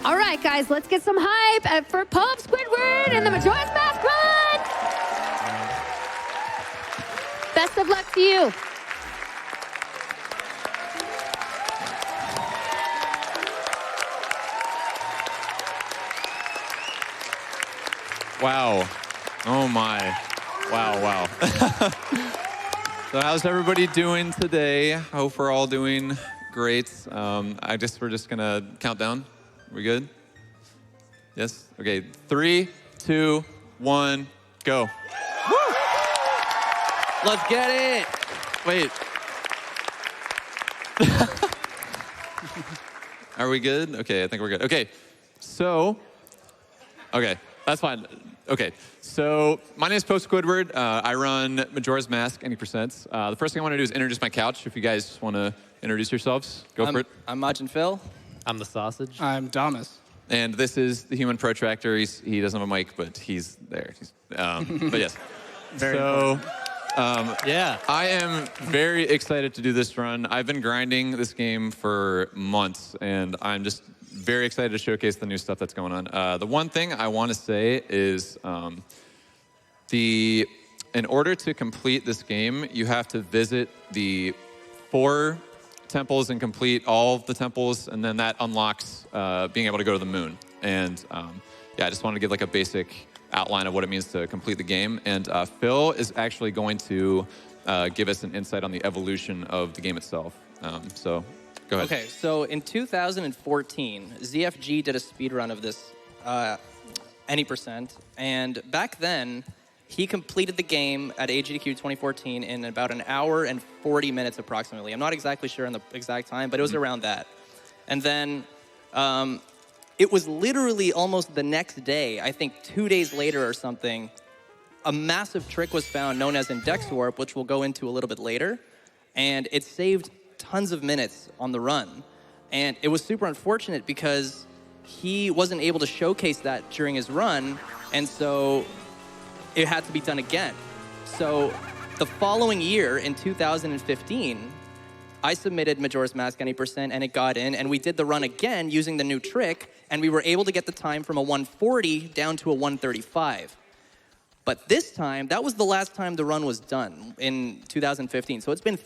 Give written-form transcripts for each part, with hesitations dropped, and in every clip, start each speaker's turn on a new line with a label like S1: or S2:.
S1: All right, guys, let's get some hype for popesquidward and the Majora's Mask run. Best of luck to you.
S2: Wow. Oh my. Wow. So how's everybody doing today? Hope we're all doing great. We're just gonna count down. We good? Yes? Okay, 3, 2, 1, go.
S3: Woo! Let's get it.
S2: Wait. Are we good? Okay, I think we're good. Okay, that's fine. Okay, so my name is popesquidward. I run Majora's Mask, any percents. The first thing I want to do is introduce my couch. If you guys want to introduce yourselves, go for it.
S3: I'm Majin Phil.
S4: I'm the sausage.
S5: I'm Damas.
S2: And this is the human protractor. He doesn't have a mic, but he's there. But yes.
S4: Yeah.
S2: I am very excited to do this run. I've been grinding this game for months, and I'm just very excited to showcase the new stuff that's going on. The one thing I want to say is in order to complete this game, you have to visit the 4 temples and complete all of the temples, and then that unlocks being able to go to the moon. And yeah, I just wanted to give like a basic outline of what it means to complete the game. And Phil is actually going to give us an insight on the evolution of the game itself. So go ahead.
S3: Okay, so in 2014, ZFG did a speedrun of this any percent, and back then, he completed the game at AGDQ 2014 in about an hour and 40 minutes approximately. I'm not exactly sure on the exact time, but it was around that. And then it was literally almost the next day, I think 2 days later or something, a massive trick was found known as index warp, which we'll go into a little bit later. And it saved tons of minutes on the run. And it was super unfortunate because he wasn't able to showcase that during his run. And so it had to be done again. So the following year, in 2015, I submitted Majora's Mask any percent, and it got in, and we did the run again using the new trick, and we were able to get the time from a 140 down to a 135. But this time, that was the last time the run was done in 2015. So it's been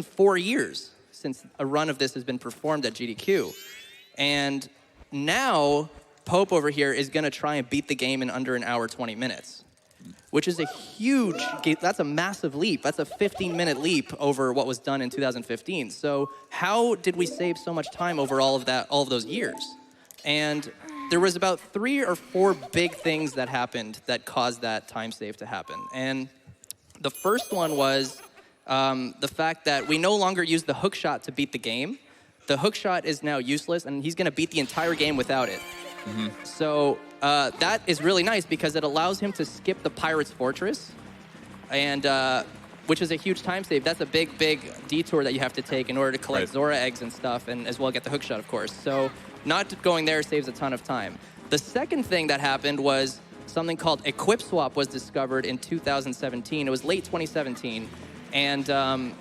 S3: 4 years since a run of this has been performed at GDQ. And now, Pope over here is gonna try and beat the game in under an hour, 20 minutes, which is that's a massive leap. That's a 15-minute leap over what was done in 2015. So how did we save so much time over all of those years? And there was about 3 or 4 big things that happened that caused that time save to happen. And the first one was the fact that we no longer use the hook shot to beat the game. The hook shot is now useless, and he's gonna beat the entire game without it. Mm-hmm. So that is really nice because it allows him to skip the Pirate's Fortress, and which is a huge time save. That's a big detour that you have to take in order to collect Zora eggs and stuff, and as well get the hook shot, of course. So not going there saves a ton of time. The second thing that happened was something called Equip Swap was discovered in 2017. It was late 2017, and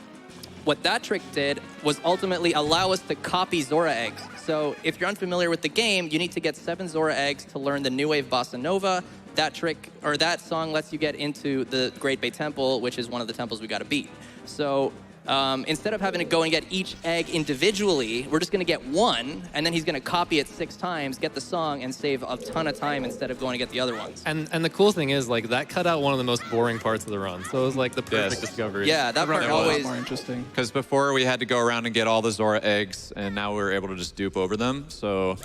S3: what that trick did was ultimately allow us to copy Zora eggs. So if you're unfamiliar with the game, you need to get 7 Zora eggs to learn the New Wave Bossa Nova. That trick, or that song, lets you get into the Great Bay Temple, which is one of the temples we gotta beat. So instead of having to go and get each egg individually, we're just gonna get one, and then he's gonna copy it 6 times, get the song, and save a ton of time instead of going to get the other ones.
S4: And the cool thing is, like, that cut out one of the most boring parts of the run. So it was like the perfect discovery.
S3: Yeah, that part always
S5: more interesting.
S2: Because before we had to go around and get all the Zora eggs, and now we're able to just dupe over them. So it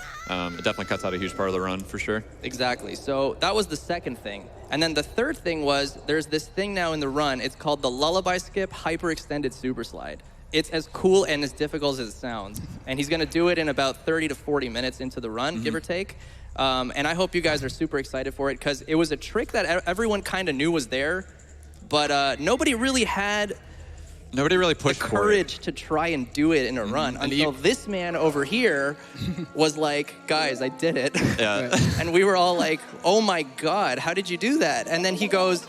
S2: definitely cuts out a huge part of the run for sure.
S3: Exactly. So that was the second thing. And then the third thing was, there's this thing now in the run. It's called the Lullaby Skip Hyper-Extended Super Slide. It's as cool and as difficult as it sounds. And he's gonna do it in about 30 to 40 minutes into the run, give or take. And I hope you guys are super excited for it, because it was a trick that everyone kind of knew was there, but nobody really pushed
S2: the
S3: courage to try and do it in a run until this man over here was like, guys, I did it.
S2: Yeah.
S3: And we were all like, oh my God, how did you do that? And then he goes,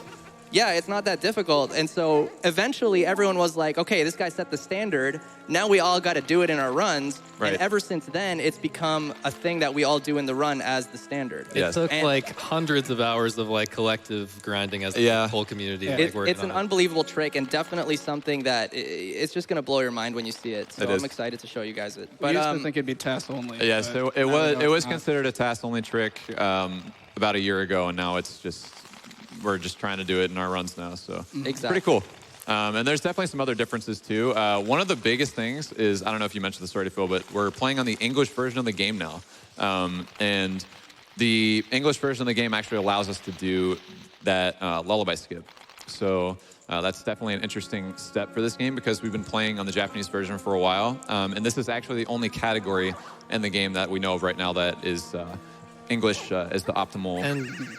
S3: Yeah, it's not that difficult. And so eventually everyone was like, okay, this guy set the standard. Now we all got to do it in our runs.
S2: Right.
S3: And ever since then, it's become a thing that we all do in the run as the standard.
S2: Yes.
S4: It took
S3: And
S4: like hundreds of hours of like collective grinding as the whole community. Like, worked
S3: it's an
S4: on it.
S3: unbelievable trick and definitely something that it's just going to blow your mind when you see it. So I'm excited to show you guys it.
S5: But I used to think it'd be task only.
S2: Yeah, so it was considered a task-only trick about a year ago, and now it's just, we're just trying to do it in our runs now, so
S3: Exactly.
S2: pretty cool. And there's definitely some other differences too. One of the biggest things is, I don't know if you mentioned this already, Phil, but we're playing on the English version of the game now. And the English version of the game actually allows us to do that lullaby skip. So that's definitely an interesting step for this game because we've been playing on the Japanese version for a while. And this is actually the only category in the game that we know of right now that is English is the optimal.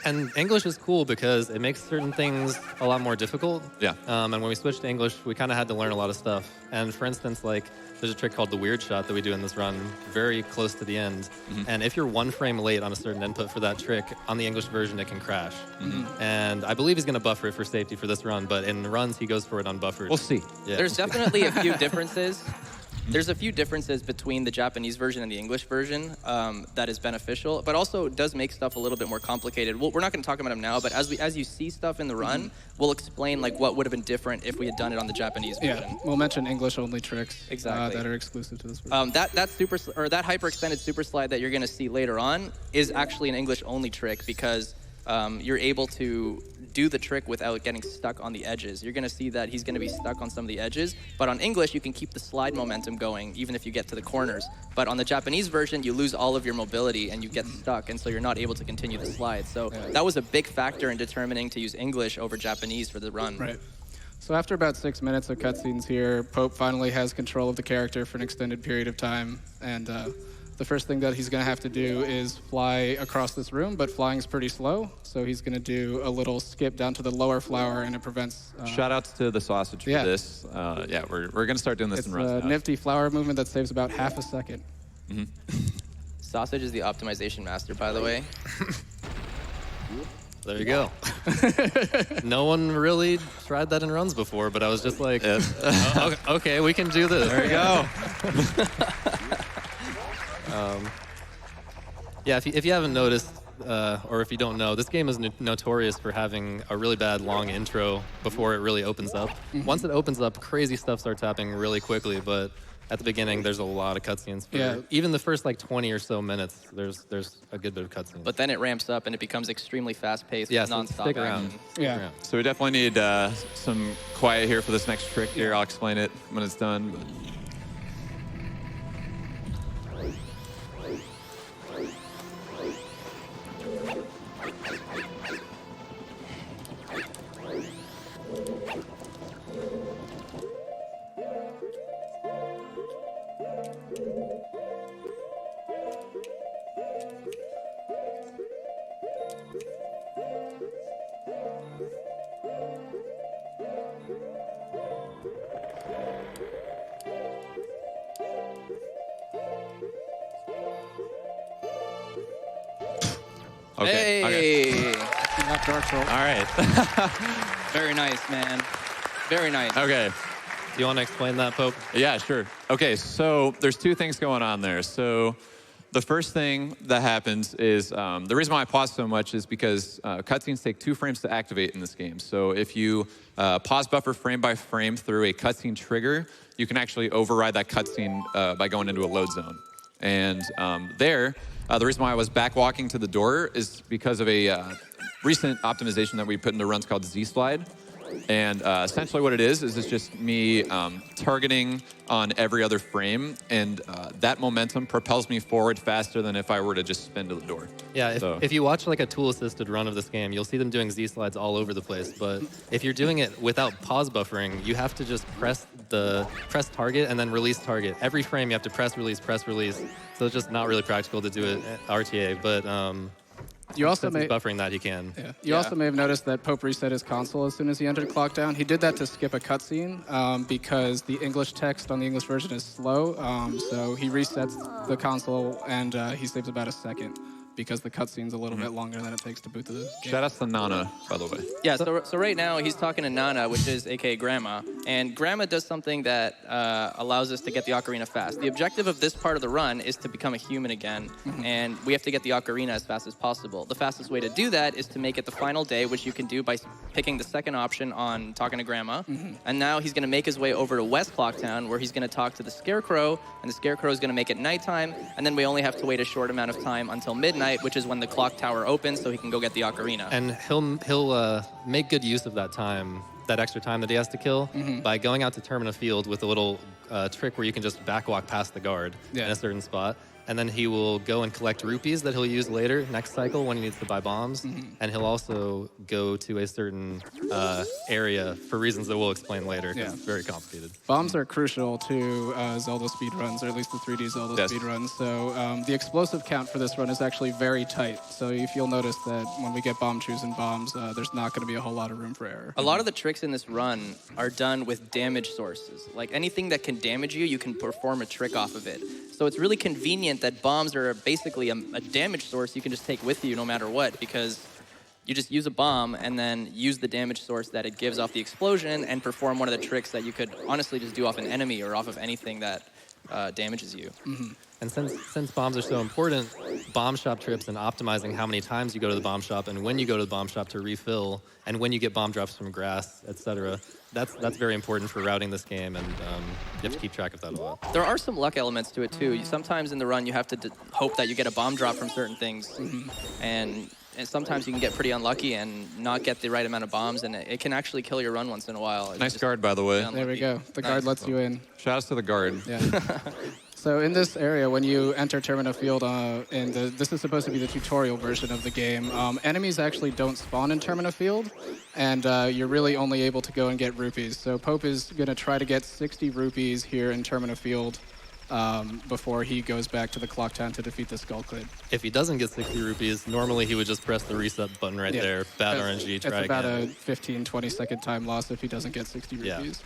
S4: And English is cool because it makes certain things a lot more difficult.
S2: Yeah.
S4: And when we switched to English, we kind of had to learn a lot of stuff. And for instance, like there's a trick called the weird shot that we do in this run very close to the end. And if you're 1 frame late on a certain input for that trick, on the English version, it can crash. And I believe he's going to buffer it for safety for this run, but in runs, he goes for it unbuffered.
S2: We'll see.
S4: Yeah.
S3: There's definitely a few differences. There's a few differences between the Japanese version and the English version that is beneficial, but also does make stuff a little bit more complicated. We're not going to talk about them now, but as you see stuff in the run, we'll explain like what would have been different if we had done it on the Japanese version.
S5: Yeah, we'll mention English-only tricks
S3: Exactly.
S5: that are exclusive to this version.
S3: That hyperextended super slide that you're going to see later on is actually an English-only trick because you're able to do the trick without getting stuck on the edges. You're going to see that he's going to be stuck on some of the edges, but on English, you can keep the slide momentum going even if you get to the corners. But on the Japanese version, you lose all of your mobility and you get stuck, and so you're not able to continue the slide. So that was a big factor in determining to use English over Japanese for the run.
S5: Right. So after about 6 minutes of cutscenes here, Pope finally has control of the character for an extended period of time, and the first thing that he's going to have to do is fly across this room, but flying is pretty slow, so he's going to do a little skip down to the lower flower, and it prevents...
S2: Shout outs to the sausage for this. Yeah, we're going to start doing this in runs
S5: It's a nifty flower movement that saves about half a second.
S3: Sausage is the optimization master, by the way.
S4: There you go. No one really tried that in runs before, but I was just like, okay, we can do this.
S2: There you go.
S4: Yeah, if you haven't noticed, or if you don't know, this game is notorious for having a really bad long intro before it really opens up. Once it opens up, crazy stuff starts happening really quickly, but at the beginning, there's a lot of cutscenes. Even the first like 20 or so minutes, there's a good bit of cutscenes.
S3: But then it ramps up and it becomes extremely fast-paced,
S4: Yeah, so
S3: non-stop
S4: stick around.
S3: action.
S5: Yeah.
S2: So we definitely need some quiet here for this next trick here. I'll explain it when it's done. Okay.
S3: Hey!
S5: Not Dark Souls.
S2: All right.
S3: Very nice, man. Very nice.
S2: Okay.
S4: Do you want to explain that, Pope?
S2: Yeah, sure. Okay, so there's 2 things going on there. So the first thing that happens is, the reason why I pause so much is because cutscenes take 2 frames to activate in this game. So if you pause buffer frame by frame through a cutscene trigger, you can actually override that cutscene by going into a load zone. And the reason why I was back walking to the door is because of a recent optimization that we put into runs called Z-Slide. And essentially what it is it's just me targeting on every other frame, and that momentum propels me forward faster than if I were to just spin to the door.
S4: Yeah, if you watch like a tool-assisted run of this game, you'll see them doing Z-slides all over the place. But if you're doing it without pause buffering, you have to just press target and then release target. Every frame you have to press, release, press, release. So it's just not really practical to do it RTA. But
S5: You also
S4: since he's buffering that, he can.
S5: Yeah. You also may have noticed that Pope reset his console as soon as he entered clock down. He did that to skip a cutscene because the English text on the English version is slow. So he resets the console and he saves about a second because the cutscene's a little bit longer than it takes to boot the game.
S2: Shout out to Nana, by the way.
S3: Yeah, so right now he's talking to Nana, which is aka Grandma, and Grandma does something that allows us to get the ocarina fast. The objective of this part of the run is to become a human again, and we have to get the ocarina as fast as possible. The fastest way to do that is to make it the final day, which you can do by picking the second option on talking to Grandma. And now he's going to make his way over to West Clocktown, where he's going to talk to the Scarecrow, and the Scarecrow is going to make it nighttime, and then we only have to wait a short amount of time until midnight, which is when the clock tower opens, so he can go get the ocarina.
S4: And he'll make good use of that time, that extra time that he has to kill, by going out to Termina Field with a little trick where you can just backwalk past the guard in a certain spot. And then he will go and collect rupees that he'll use later, next cycle, when he needs to buy bombs. And he'll also go to a certain area for reasons that we'll explain later, because it's very complicated.
S5: Bombs are crucial to Zelda speedruns, or at least the 3D Zelda speedruns. So the explosive count for this run is actually very tight. So if you'll notice that when we get bomb choosing bombs, there's not going to be a whole lot of room for error.
S3: A lot of the tricks in this run are done with damage sources. Like anything that can damage you, you can perform a trick off of it. So it's really convenient that bombs are basically a damage source you can just take with you no matter what, because you just use a bomb and then use the damage source that it gives off the explosion and perform one of the tricks that you could honestly just do off an enemy or off of anything that damages you.
S4: And since bombs are so important, bomb shop trips and optimizing how many times you go to the bomb shop and when you go to the bomb shop to refill and when you get bomb drops from grass, etc. That's very important for routing this game, and you have to keep track of that a lot.
S3: There are some luck elements to it too. Sometimes in the run you have to hope that you get a bomb drop from certain things, and sometimes you can get pretty unlucky and not get the right amount of bombs, and it can actually kill your run once in a while.
S2: Nice guard, by the way.
S5: There we go. The guard lets you in.
S2: Shout out to the guard.
S5: Yeah. So in this area, when you enter Termina Field, this is supposed to be the tutorial version of the game, enemies actually don't spawn in Termina Field, and you're really only able to go and get rupees. So Pope is going to try to get 60 rupees here in Termina Field before he goes back to the Clock Town to defeat the Skull Kid.
S4: If he doesn't get 60 rupees, normally he would just press the reset button right there. Bad RNG, try
S5: again. It's about
S4: again.
S5: a 15, 20-second time loss if he doesn't get 60 rupees.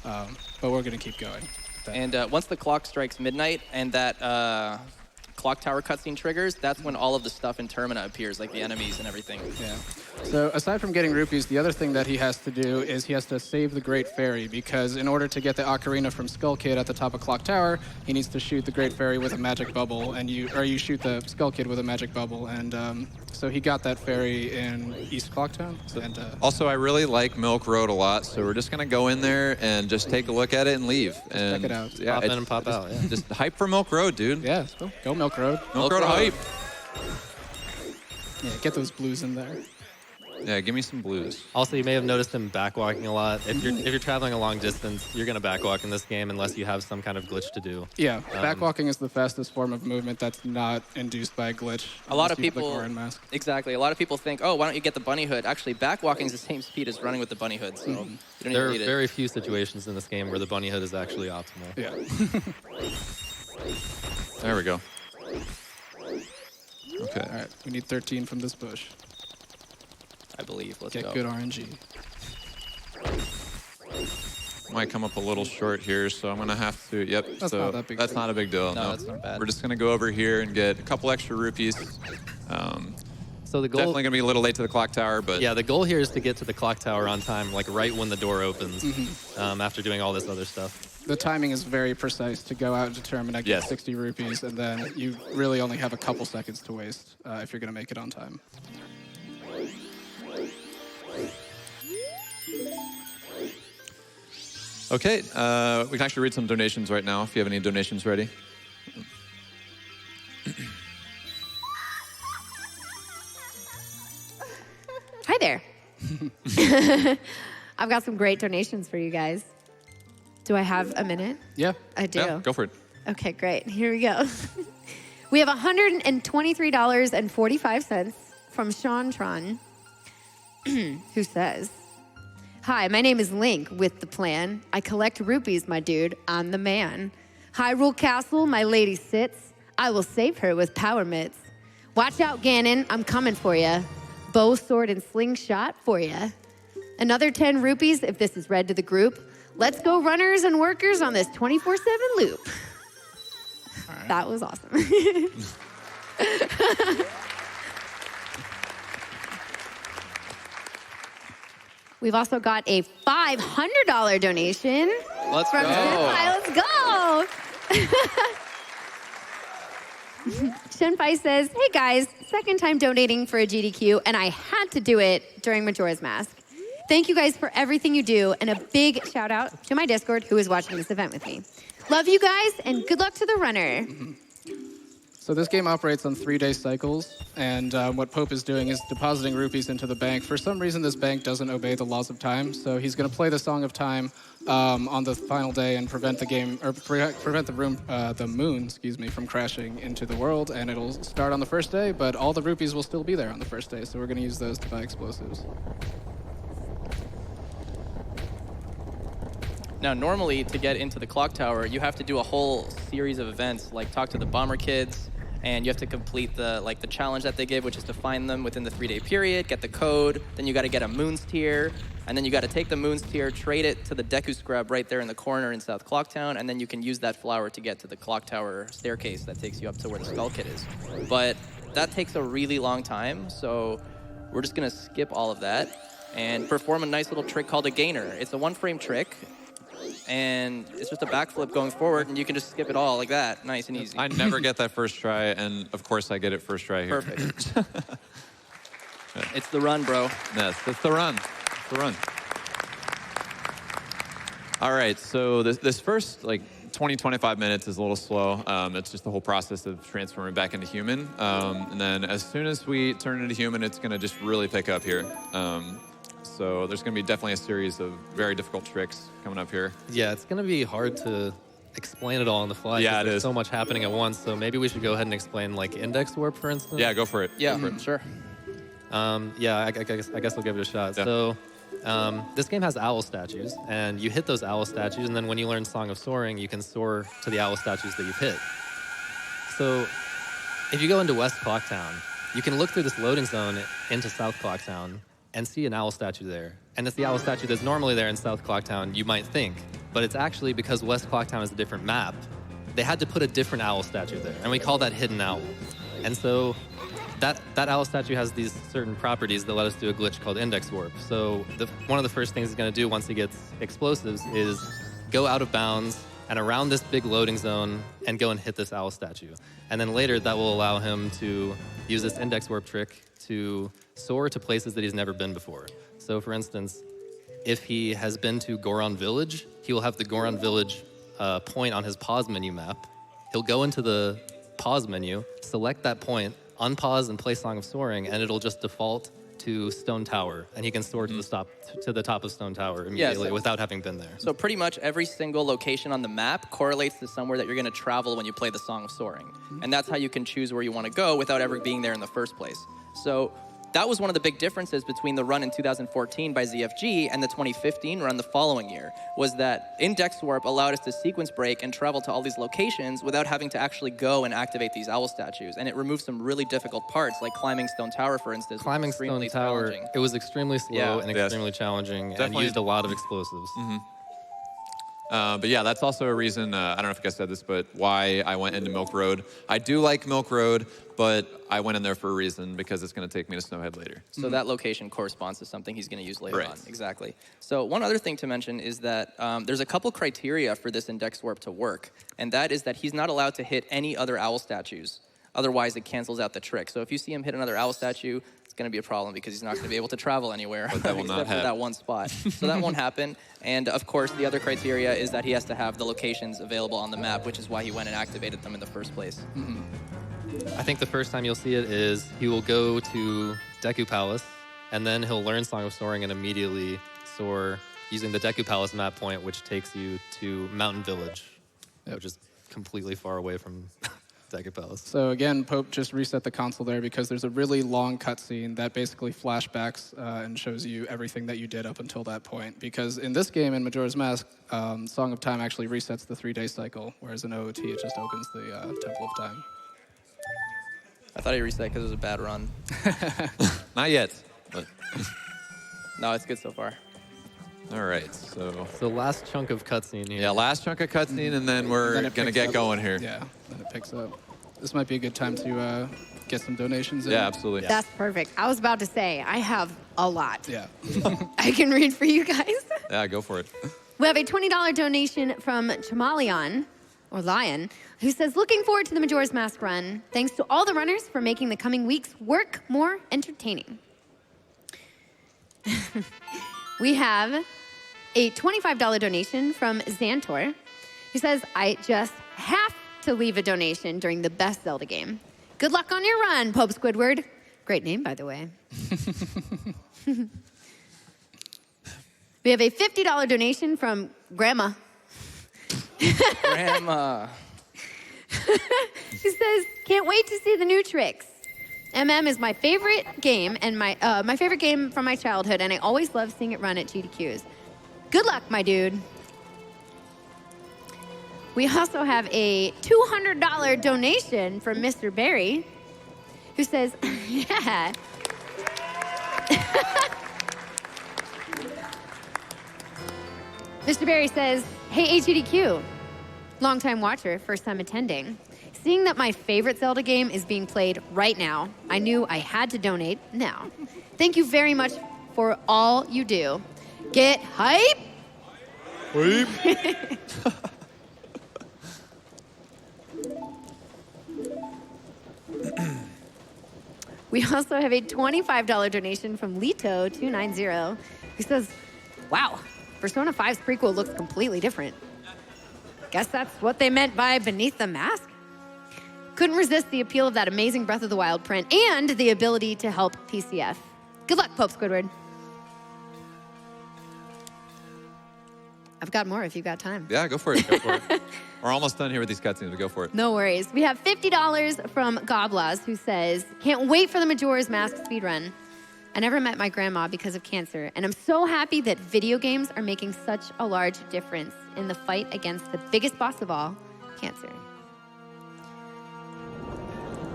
S5: But we're going to keep going.
S3: And once the clock strikes midnight and that clock tower cutscene triggers, that's when all of the stuff in Termina appears, like the enemies and everything.
S5: Yeah. So aside from getting rupees, the other thing that he has to do is he has to save the Great Fairy, because in order to get the ocarina from Skull Kid at the top of Clock Tower, he needs to shoot the Great Fairy with a magic bubble, and you shoot the Skull Kid with a magic bubble, and so he got that fairy in East Clocktown. And
S2: also, I really like Milk Road a lot, so we're just gonna go in there and just take a look at it and leave. And
S5: check it out.
S2: Yeah,
S4: Pop in and pop out. Yeah.
S2: Just hype for Milk Road, dude.
S5: Yeah, go Milk Road.
S2: Milk Road hype.
S5: Yeah, get those blues in there.
S2: Yeah, give me some blues.
S4: Also, you may have noticed him backwalking a lot. If you're traveling a long distance, you're going to backwalk in this game unless you have some kind of glitch to do.
S5: Yeah, backwalking is the fastest form of movement that's not induced by a glitch.
S3: A lot of
S5: unless you
S3: people,
S5: click Orin Mask.
S3: exactly. A lot of people think, oh, why don't you get the bunny hood? Actually, backwalking is the same speed as running with the bunny hood, so you don't
S4: There are
S3: even need
S4: very few situations in this game where the bunny hood is actually optimal.
S5: Yeah.
S2: There we go. Okay.
S5: All right, we need 13 from this bush.
S3: I believe. Let's
S5: Get
S3: go.
S5: good RNG.
S2: Might come up a little short here, so I'm gonna have to. Yep.
S5: That's
S2: so
S5: not that big
S2: that's
S5: deal.
S2: not a big deal.
S3: No, that's not bad.
S2: We're just gonna go over here and get a couple extra rupees.
S4: So the goal,
S2: Definitely gonna be a little late to the clock tower, but
S4: yeah, the goal here is to get to the clock tower on time, like right when the door opens, after doing all this other stuff.
S5: The timing is very precise to go out and determine I get
S2: Yes.
S5: 60 rupees, and then you really only have a couple seconds to waste if you're going to make it on time.
S2: Okay, we can actually read some donations right now if you have any donations ready.
S1: Hi there. I've got some great donations for you guys. Do I have a minute?
S5: Yeah.
S1: I do.
S2: Yeah, go for it.
S1: Okay, great. Here we go. We have $123.45 from Sean Tron, who says, "Hi, my name is Link with the plan. I collect rupees, my dude. I'm the man. Hyrule Castle, my lady sits. I will save her with power mitts. Watch out, Ganon. I'm coming for ya. Bow, sword, and slingshot for ya. Another 10 rupees if this is read to the group. Let's go, runners and workers, on this 24/7 loop." That was awesome. We've also got a $500 donation.
S3: Let's
S1: from
S3: go.
S1: Shenpai. Let's go. Shenpai says, hey guys, second time donating for a GDQ, and I had to do it during Majora's Mask. Thank you guys for everything you do, and a big shout out to my Discord who is watching this event with me. Love you guys, and good luck to the runner.
S5: So this game operates on 3-day cycles, and what Pope is doing is depositing rupees into the bank. For some reason, this bank doesn't obey the laws of time, so he's going to play the Song of Time on the final day and prevent the game, or prevent the moon, from crashing into the world. And it'll start on the first day, but all the rupees will still be there on the first day. So we're going to use those to buy explosives.
S3: Now, normally to get into the clock tower, you have to do a whole series of events, like talk to the bomber kids, and you have to complete the challenge that they give, which is to find them within the 3-day period, get the code, then you got to get a Moon's Tier, and then you got to take the Moon's Tier, trade it to the Deku Scrub right there in the corner in South Clocktown, and then you can use that flower to get to the clock tower staircase that takes you up to where the Skull Kid is. But that takes a really long time, so we're just going to skip all of that and perform a nice little trick called a gainer. It's a 1-frame trick, and it's just a backflip going forward, and you can just skip it all like that, nice and easy.
S2: I never get that first try, and of course I get it first try here.
S3: Perfect. It's the run, bro.
S2: Yes, it's the run. It's the run. All right, so this first 20, 25 minutes is a little slow. It's just the whole process of transforming back into human. And then as soon as we turn into human, it's going to just really pick up here. So there's going to be definitely a series of very difficult tricks coming up here.
S4: Yeah, it's going to be hard to explain it all on the fly.
S2: Yeah,
S4: there's
S2: it is.
S4: so much happening at once. So maybe we should go ahead and explain index warp, for instance.
S2: Yeah, go for it.
S3: Yeah,
S2: Go for it.
S3: sure.
S4: Yeah, I guess I'll give it a shot.
S2: Yeah.
S4: So this game has owl statues, and you hit those owl statues, and then when you learn Song of Soaring, you can soar to the owl statues that you've hit. So if you go into West Clocktown, you can look through this loading zone into South Clocktown and see an owl statue there. And it's the owl statue that's normally there in South Clocktown, you might think. But it's actually because West Clocktown is a different map, they had to put a different owl statue there. And we call that hidden owl. And so that owl statue has these certain properties that let us do a glitch called index warp. So one of the first things he's going to do once he gets explosives is go out of bounds and around this big loading zone and go and hit this owl statue. And then later that will allow him to use this index warp trick to soar to places that he's never been before. So for instance, if he has been to Goron Village, he will have the Goron Village point on his pause menu map. He'll go into the pause menu, select that point, unpause and play Song of Soaring, and it'll just default to Stone Tower, and he can soar to the top of Stone Tower immediately without having been there.
S3: So pretty much every single location on the map correlates to somewhere that you're going to travel when you play the Song of Soaring. And that's how you can choose where you want to go without ever being there in the first place. So that was one of the big differences between the run in 2014 by ZFG and the 2015 run the following year, was that Index Warp allowed us to sequence break and travel to all these locations without having to actually go and activate these owl statues. And it removed some really difficult parts, like climbing Stone Tower, for instance.
S4: Climbing Stone Tower, it was extremely slow and
S2: Yes.
S4: extremely challenging,
S2: Definitely.
S4: and used a lot of explosives.
S2: But yeah, that's also a reason, I don't know if you guys said this, but why I went into Milk Road. I do like Milk Road, but I went in there for a reason, because it's going to take me to Snowhead later.
S3: So that location corresponds to something he's going to use later
S2: Right.
S3: on. Exactly. So one other thing to mention is that there's a couple criteria for this index warp to work, and that is that he's not allowed to hit any other owl statues. Otherwise, it cancels out the trick. So if you see him hit another owl statue, it's going to be a problem because he's not going to be able to travel anywhere
S2: But that will not
S3: except for
S2: happen.
S3: that one spot. So that won't happen. And of course, the other criteria is that he has to have the locations available on the map, which is why he went and activated them in the first place.
S4: I think the first time you'll see it is he will go to Deku Palace, and then he'll learn Song of Soaring and immediately soar using the Deku Palace map point, which takes you to Mountain Village, which is completely far away from Deku Palace.
S5: So again, Pope just reset the console there because there's a really long cutscene that basically flashbacks and shows you everything that you did up until that point. Because in this game, in Majora's Mask, Song of Time actually resets the 3-day cycle, whereas in OOT, it just opens the Temple of Time.
S3: I thought he reset because it was a bad run.
S2: Not yet, but
S3: No, it's good so far.
S2: all right. So
S4: So last chunk of cutscene here.
S2: yeah, last chunk of cutscene, and then we're
S5: Then it
S2: going to
S5: picks
S2: get
S5: up.
S2: going here.
S5: Yeah, then it picks up. this might be a good time to get some donations in.
S2: Yeah, absolutely.
S1: That's perfect. I was about to say, I have a lot.
S5: Yeah.
S1: I can read for you guys.
S2: Yeah, go for it.
S1: We have a $20 donation from Chameleon, or Lion, who says, looking forward to the Majora's Mask run. Thanks to all the runners for making the coming week's work more entertaining. We have a $25 donation from Xantor, who says, I just have to leave a donation during the best Zelda game. Good luck on your run, popesquidward. Great name, by the way. We have a $50 donation from Grandma.
S3: Grandma.
S1: She says, can't wait to see the new tricks. MM is my favorite game and my favorite game from my childhood, and I always love seeing it run at GDQs. Good luck, my dude. We also have a $200 donation from Mr. Barry, who says, yeah. Mr. Barry says, hey, AGDQ, longtime watcher, first time attending. Seeing that my favorite Zelda game is being played right now, I knew I had to donate now. Thank you very much for all you do. Get hype!
S2: Hype!
S1: We also have a $25 donation from Lito290, who says, wow, Persona 5's prequel looks completely different. Guess that's what they meant by beneath the mask? Couldn't resist the appeal of that amazing Breath of the Wild print and the ability to help PCF. Good luck, popesquidward. I've got more if you've got time.
S2: Yeah, go for it. Go for it. We're almost done here with these cutscenes, but go for it.
S1: No worries. We have $50 from Goblas, who says, can't wait for the Majora's Mask speedrun. I never met my grandma because of cancer, and I'm so happy that video games are making such a large difference in the fight against the biggest boss of all, cancer.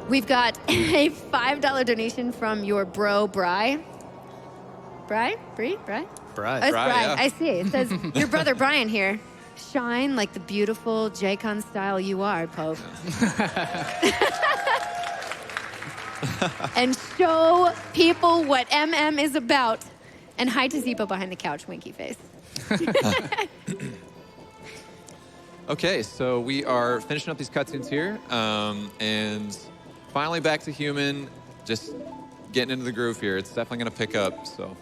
S1: We've got a $5 donation from your bro, Bri. Bri? Bri? Bri?
S4: Bri.
S1: That's
S2: Bri,
S1: Bri.
S2: yeah.
S1: I see. It says, your brother Brian here. Shine like the beautiful J-Con style you are, Pope. And show people what MM is about. And hi to Zipo behind the couch, winky face.
S2: Okay, so we are finishing up these cutscenes here, and finally back to human, just getting into the groove here. It's definitely going to pick up, so.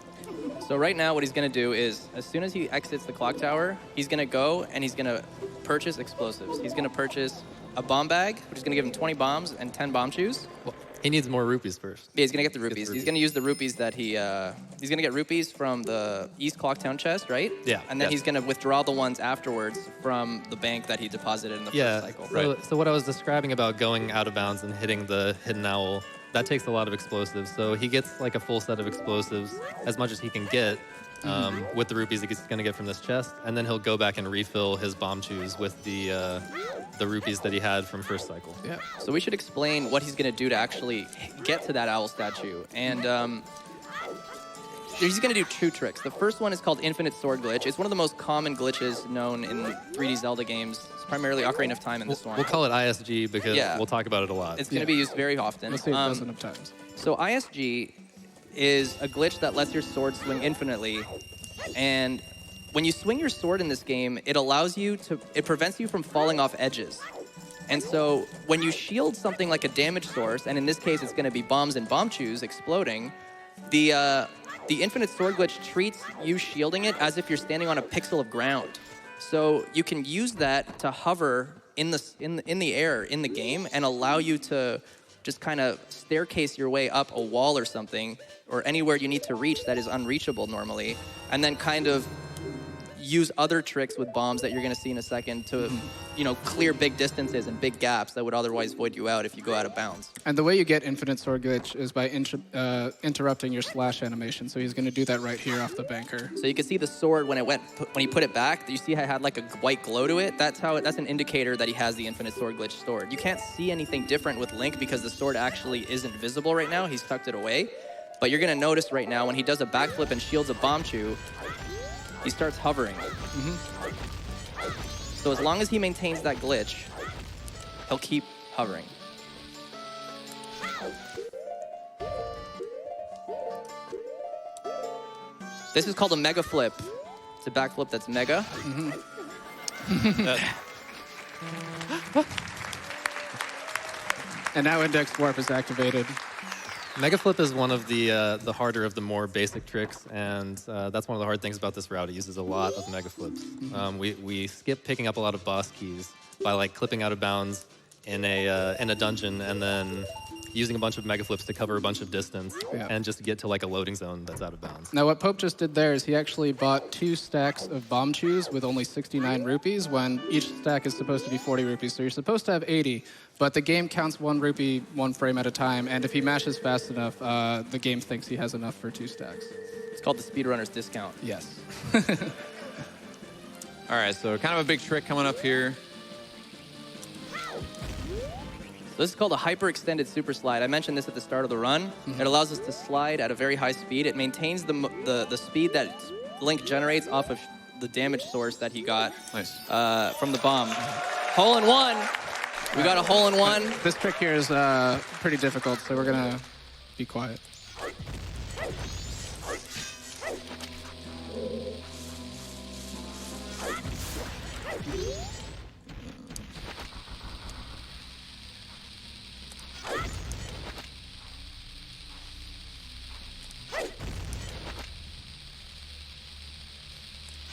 S3: So right now what he's going to do is, as soon as he exits the clock tower, he's going to go and he's going to purchase explosives. He's going to purchase a bomb bag, which is going to give him 20 bombs and 10 bomb chews.
S4: Well, he needs more rupees first.
S3: Yeah, he's going to get the rupees. He's going to use the rupees that he's going to get rupees from the East Clocktown chest, right?
S4: Yeah.
S3: And then
S2: Yes.
S3: he's going to withdraw the ones afterwards from the bank that he deposited in the
S4: Yeah.
S3: first cycle.
S4: So what I was describing about going out of bounds and hitting the hidden owl, that takes a lot of explosives. So he gets like a full set of explosives, as much as he can get, with the rupees he's going to get from this chest, and then he'll go back and refill his bomb chews with the rupees that he had from first cycle.
S3: Yeah. So we should explain what he's going to do to actually get to that owl statue. And he's going to do two tricks. The first one is called Infinite Sword Glitch. It's one of the most common glitches known in 3D Zelda games. It's primarily Ocarina of Time in this one.
S4: We'll call it ISG because we'll talk about it a lot.
S3: It's going to be used very often.
S5: Let's say a dozen of times.
S3: So ISG is a glitch that lets your sword swing infinitely. And when you swing your sword in this game, it prevents you from falling off edges. And so when you shield something like a damage source, and in this case it's going to be bombs and bomb chews exploding, the Infinite Sword Glitch treats you shielding it as if you're standing on a pixel of ground. So you can use that to hover in the air in the game and allow you to just kind of staircase your way up a wall or something, or anywhere you need to reach that is unreachable normally, and then kind of use other tricks with bombs that you're going to see in a second to, clear big distances and big gaps that would otherwise void you out if you go out of bounds.
S5: And the way you get Infinite Sword Glitch is by interrupting your slash animation. So he's going to do that right here off the banker.
S3: So you can see the sword when he put it back. You see how it had like a white glow to it. That's an indicator that he has the Infinite Sword Glitch stored. You can't see anything different with Link because the sword actually isn't visible right now. He's tucked it away. But you're going to notice right now when he does a backflip and shields a bomb chew, he starts hovering. So as long as he maintains that glitch, he'll keep hovering. This is called a mega flip. It's a backflip that's mega.
S5: And now index warp is activated.
S4: Mega flip is one of the harder of the more basic tricks, and that's one of the hard things about this route. It uses a lot of mega flips. We skip picking up a lot of boss keys by like clipping out of bounds in a dungeon, and then using a bunch of mega flips to cover a bunch of distance, and just to get to like a loading zone that's out of bounds.
S5: Now what Pope just did there is he actually bought 2 stacks of bomb chews with only 69 rupees when each stack is supposed to be 40 rupees. So you're supposed to have 80, but the game counts 1 rupee 1 frame at a time, and if he mashes fast enough, the game thinks he has enough for 2 stacks.
S3: It's called the speedrunner's discount.
S5: Yes.
S2: All right, so kind of a big trick coming up here.
S3: This is called a hyper-extended super slide. I mentioned this at the start of the run. It allows us to slide at a very high speed. It maintains the speed that Link generates off of the damage source that he got from the bomb. Hole in one. We got a hole in one.
S5: This trick here is pretty difficult, so we're going to be quiet.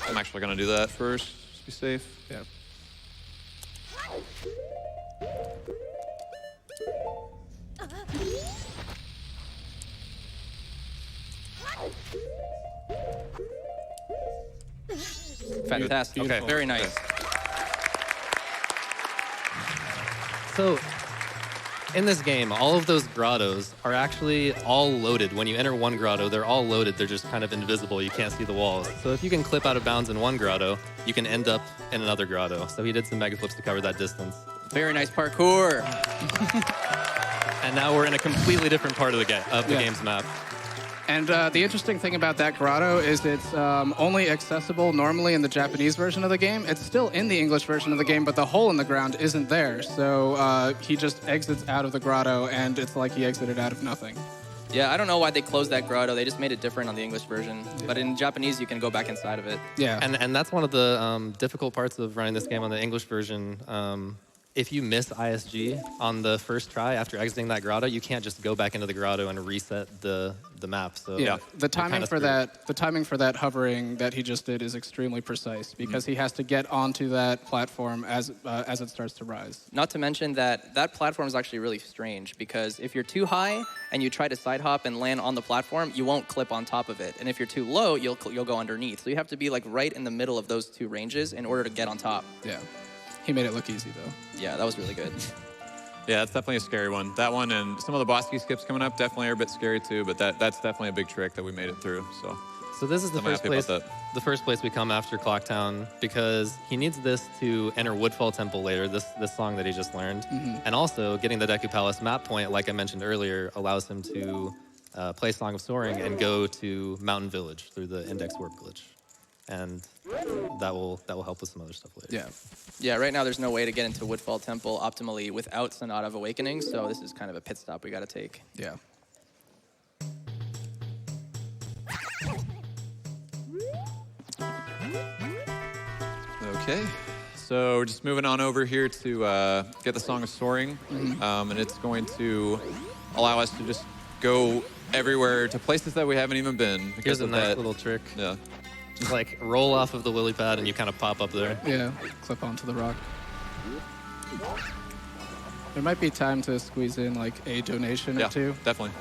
S2: I'm actually going to do that first, just be safe.
S5: Yeah.
S3: Fantastic.
S2: Okay.
S3: Very nice.
S4: So, in this game, all of those grottos are actually all loaded. When you enter one grotto, they're all loaded. They're just kind of invisible. You can't see the walls. So if you can clip out of bounds in one grotto, you can end up in another grotto. So he did some mega flips to cover that distance.
S3: Very nice parkour.
S4: And now we're in a completely different part of the game's map.
S5: And the interesting thing about that grotto is it's only accessible normally in the Japanese version of the game. It's still in the English version of the game, but the hole in the ground isn't there. So he just exits out of the grotto, and it's like he exited out of nothing.
S3: Yeah, I don't know why they closed that grotto. They just made it different on the English version. But in Japanese, you can go back inside of it.
S5: Yeah.
S4: And that's one of the difficult parts of running this game on the English version. If you miss ISG on the first try after exiting that grotto, you can't just go back into the grotto and reset the map. So
S5: yeah, the timing for that hovering that he just did is extremely precise because he has to get onto that platform as it starts to rise.
S3: Not to mention that platform is actually really strange because if you're too high and you try to side hop and land on the platform, you won't clip on top of it. And if you're too low, you'll go underneath. So you have to be like right in the middle of those 2 ranges in order to get on top.
S5: Yeah. He made it look easy, though.
S3: Yeah, that was really good.
S2: Yeah, that's definitely a scary one. That one and some of the boss key skips coming up definitely are a bit scary too, but that's definitely a big trick that we made it through.
S4: So this is the
S2: I'm
S4: first
S2: happy
S4: place.
S2: about
S4: The first place we come after Clocktown because he needs this to enter Woodfall Temple later. This song that he just learned, and also getting the Deku Palace map point, like I mentioned earlier, allows him to play Song of Soaring and go to Mountain Village through the index warp glitch, and that will help with some other stuff later.
S5: Yeah.
S3: Yeah, right now there's no way to get into Woodfall Temple optimally without Sonata of Awakening, so this is kind of a pit stop we got to take.
S5: Yeah.
S2: Okay, so we're just moving on over here to get the Song of Soaring, and it's going to allow us to just go everywhere to places that we haven't even been.
S4: Here's a nice little trick.
S2: Yeah.
S4: Just like roll off of the lily pad and you kind of pop up there.
S5: Yeah, clip onto the rock. There might be time to squeeze in like a donation or 2.
S2: Definitely.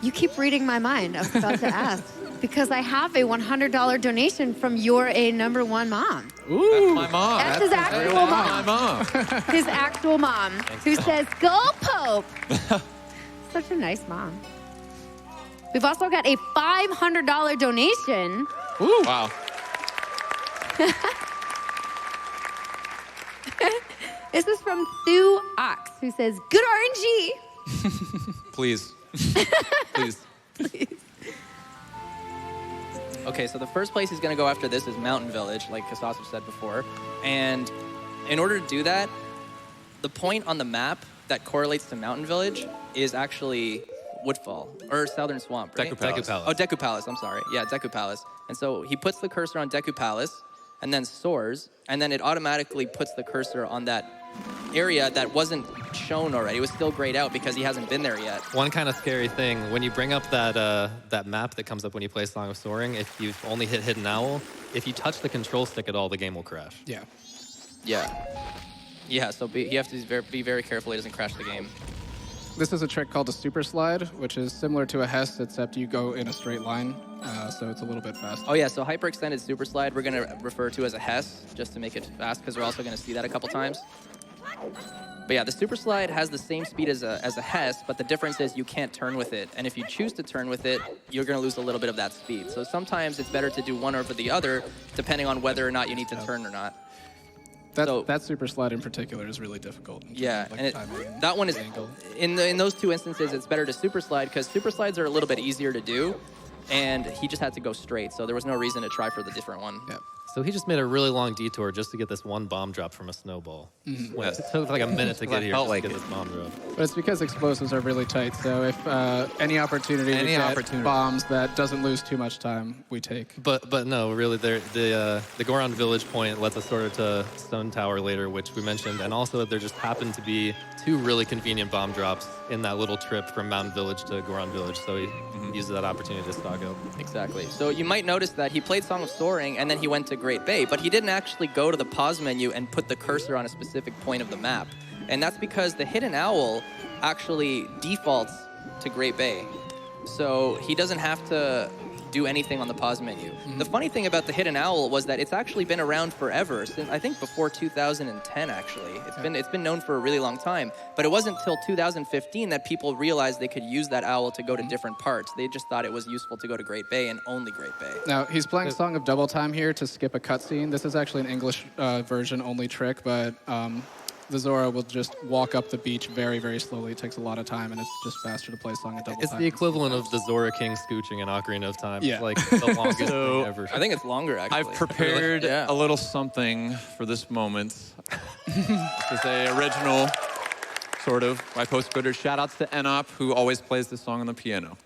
S1: You keep reading my mind. I was about to ask because I have a $100 donation from your #1 mom.
S2: Ooh, that's my mom.
S1: That's his actual mom.
S2: My mom.
S1: His actual mom, who says, "Go Pope." Such a nice mom. We've also got a $500 donation.
S2: Ooh. Wow.
S1: This is from Sue Ox, who says, "Good RNG."
S2: Please. Please.
S3: Okay, so the first place he's going to go after this is Mountain Village, like Kasasu said before. And in order to do that, the point on the map that correlates to Mountain Village is actually Woodfall, or Southern Swamp, right?
S2: Deku Palace.
S3: Oh, Deku Palace, I'm sorry. Yeah, Deku Palace. And so he puts the cursor on Deku Palace, and then soars, and then it automatically puts the cursor on that area that wasn't shown already. It was still grayed out because he hasn't been there yet.
S4: One kind of scary thing, when you bring up that map that comes up when you play Song of Soaring, if you only hit Hidden Owl, if you touch the control stick at all, the game will crash.
S5: Yeah.
S3: Yeah, so you have to be very careful he doesn't crash the game.
S5: This is a trick called a super slide, which is similar to a Hess, except you go in a straight line, so it's a little bit faster.
S3: Oh yeah, so hyperextended super slide we're going to refer to as a Hess, just to make it fast, because we're also going to see that a couple times. But yeah, the super slide has the same speed as a Hess, but the difference is you can't turn with it. And if you choose to turn with it, you're going to lose a little bit of that speed. So sometimes it's better to do one over the other, depending on whether or not you need to turn or not.
S5: That super slide in particular is really difficult.
S3: Yeah,
S5: Like
S3: and
S5: timing,
S3: that one is,
S5: angle.
S3: in those two instances, it's better to super slide, because super slides are a little bit easier to do, and he just had to go straight, so there was no reason to try for the different one.
S5: Yeah.
S4: So he just made a really long detour just to get this one bomb drop from a snowball. Well, it took like a minute to get here
S2: Felt
S4: just
S2: like
S4: to get
S2: it.
S4: this bomb drop.
S5: But it's because explosives are really tight, so if any opportunity to get bombs that doesn't lose too much time, we take.
S4: But no, really, the Goron Village point lets us sort of to Stone Tower later, which we mentioned, and also there just happened to be two really convenient bomb drops in that little trip from Mountain Village to Goron Village, so he uses that opportunity to stock up.
S3: Exactly. So you might notice that he played Song of Soaring, and then he went to Great Bay, but he didn't actually go to the pause menu and put the cursor on a specific point of the map. And that's because the Hidden Owl actually defaults to Great Bay. So he doesn't have to do anything on the pause menu. The funny thing about the Hidden Owl was that it's actually been around forever, since I think before 2010 actually. It's been known for a really long time, but it wasn't until 2015 that people realized they could use that owl to go to different parts. They just thought it was useful to go to Great Bay and only Great Bay.
S5: Now, he's playing Song of Double Time here to skip a cutscene. This is actually an English version only trick, but the Zora will just walk up the beach very, very slowly. It takes a lot of time, and it's just faster to play Song of Double
S4: It's
S5: Time.
S4: the equivalent of the Zora King scooching in Ocarina of Time.
S5: Yeah.
S4: It's like the longest
S2: So,
S4: thing ever.
S3: I think it's longer, actually.
S2: I've prepared
S3: Yeah.
S2: a little something for this moment. This is a original, sort of, by popesquidward. Shout outs to Enop, who always plays this song on the piano.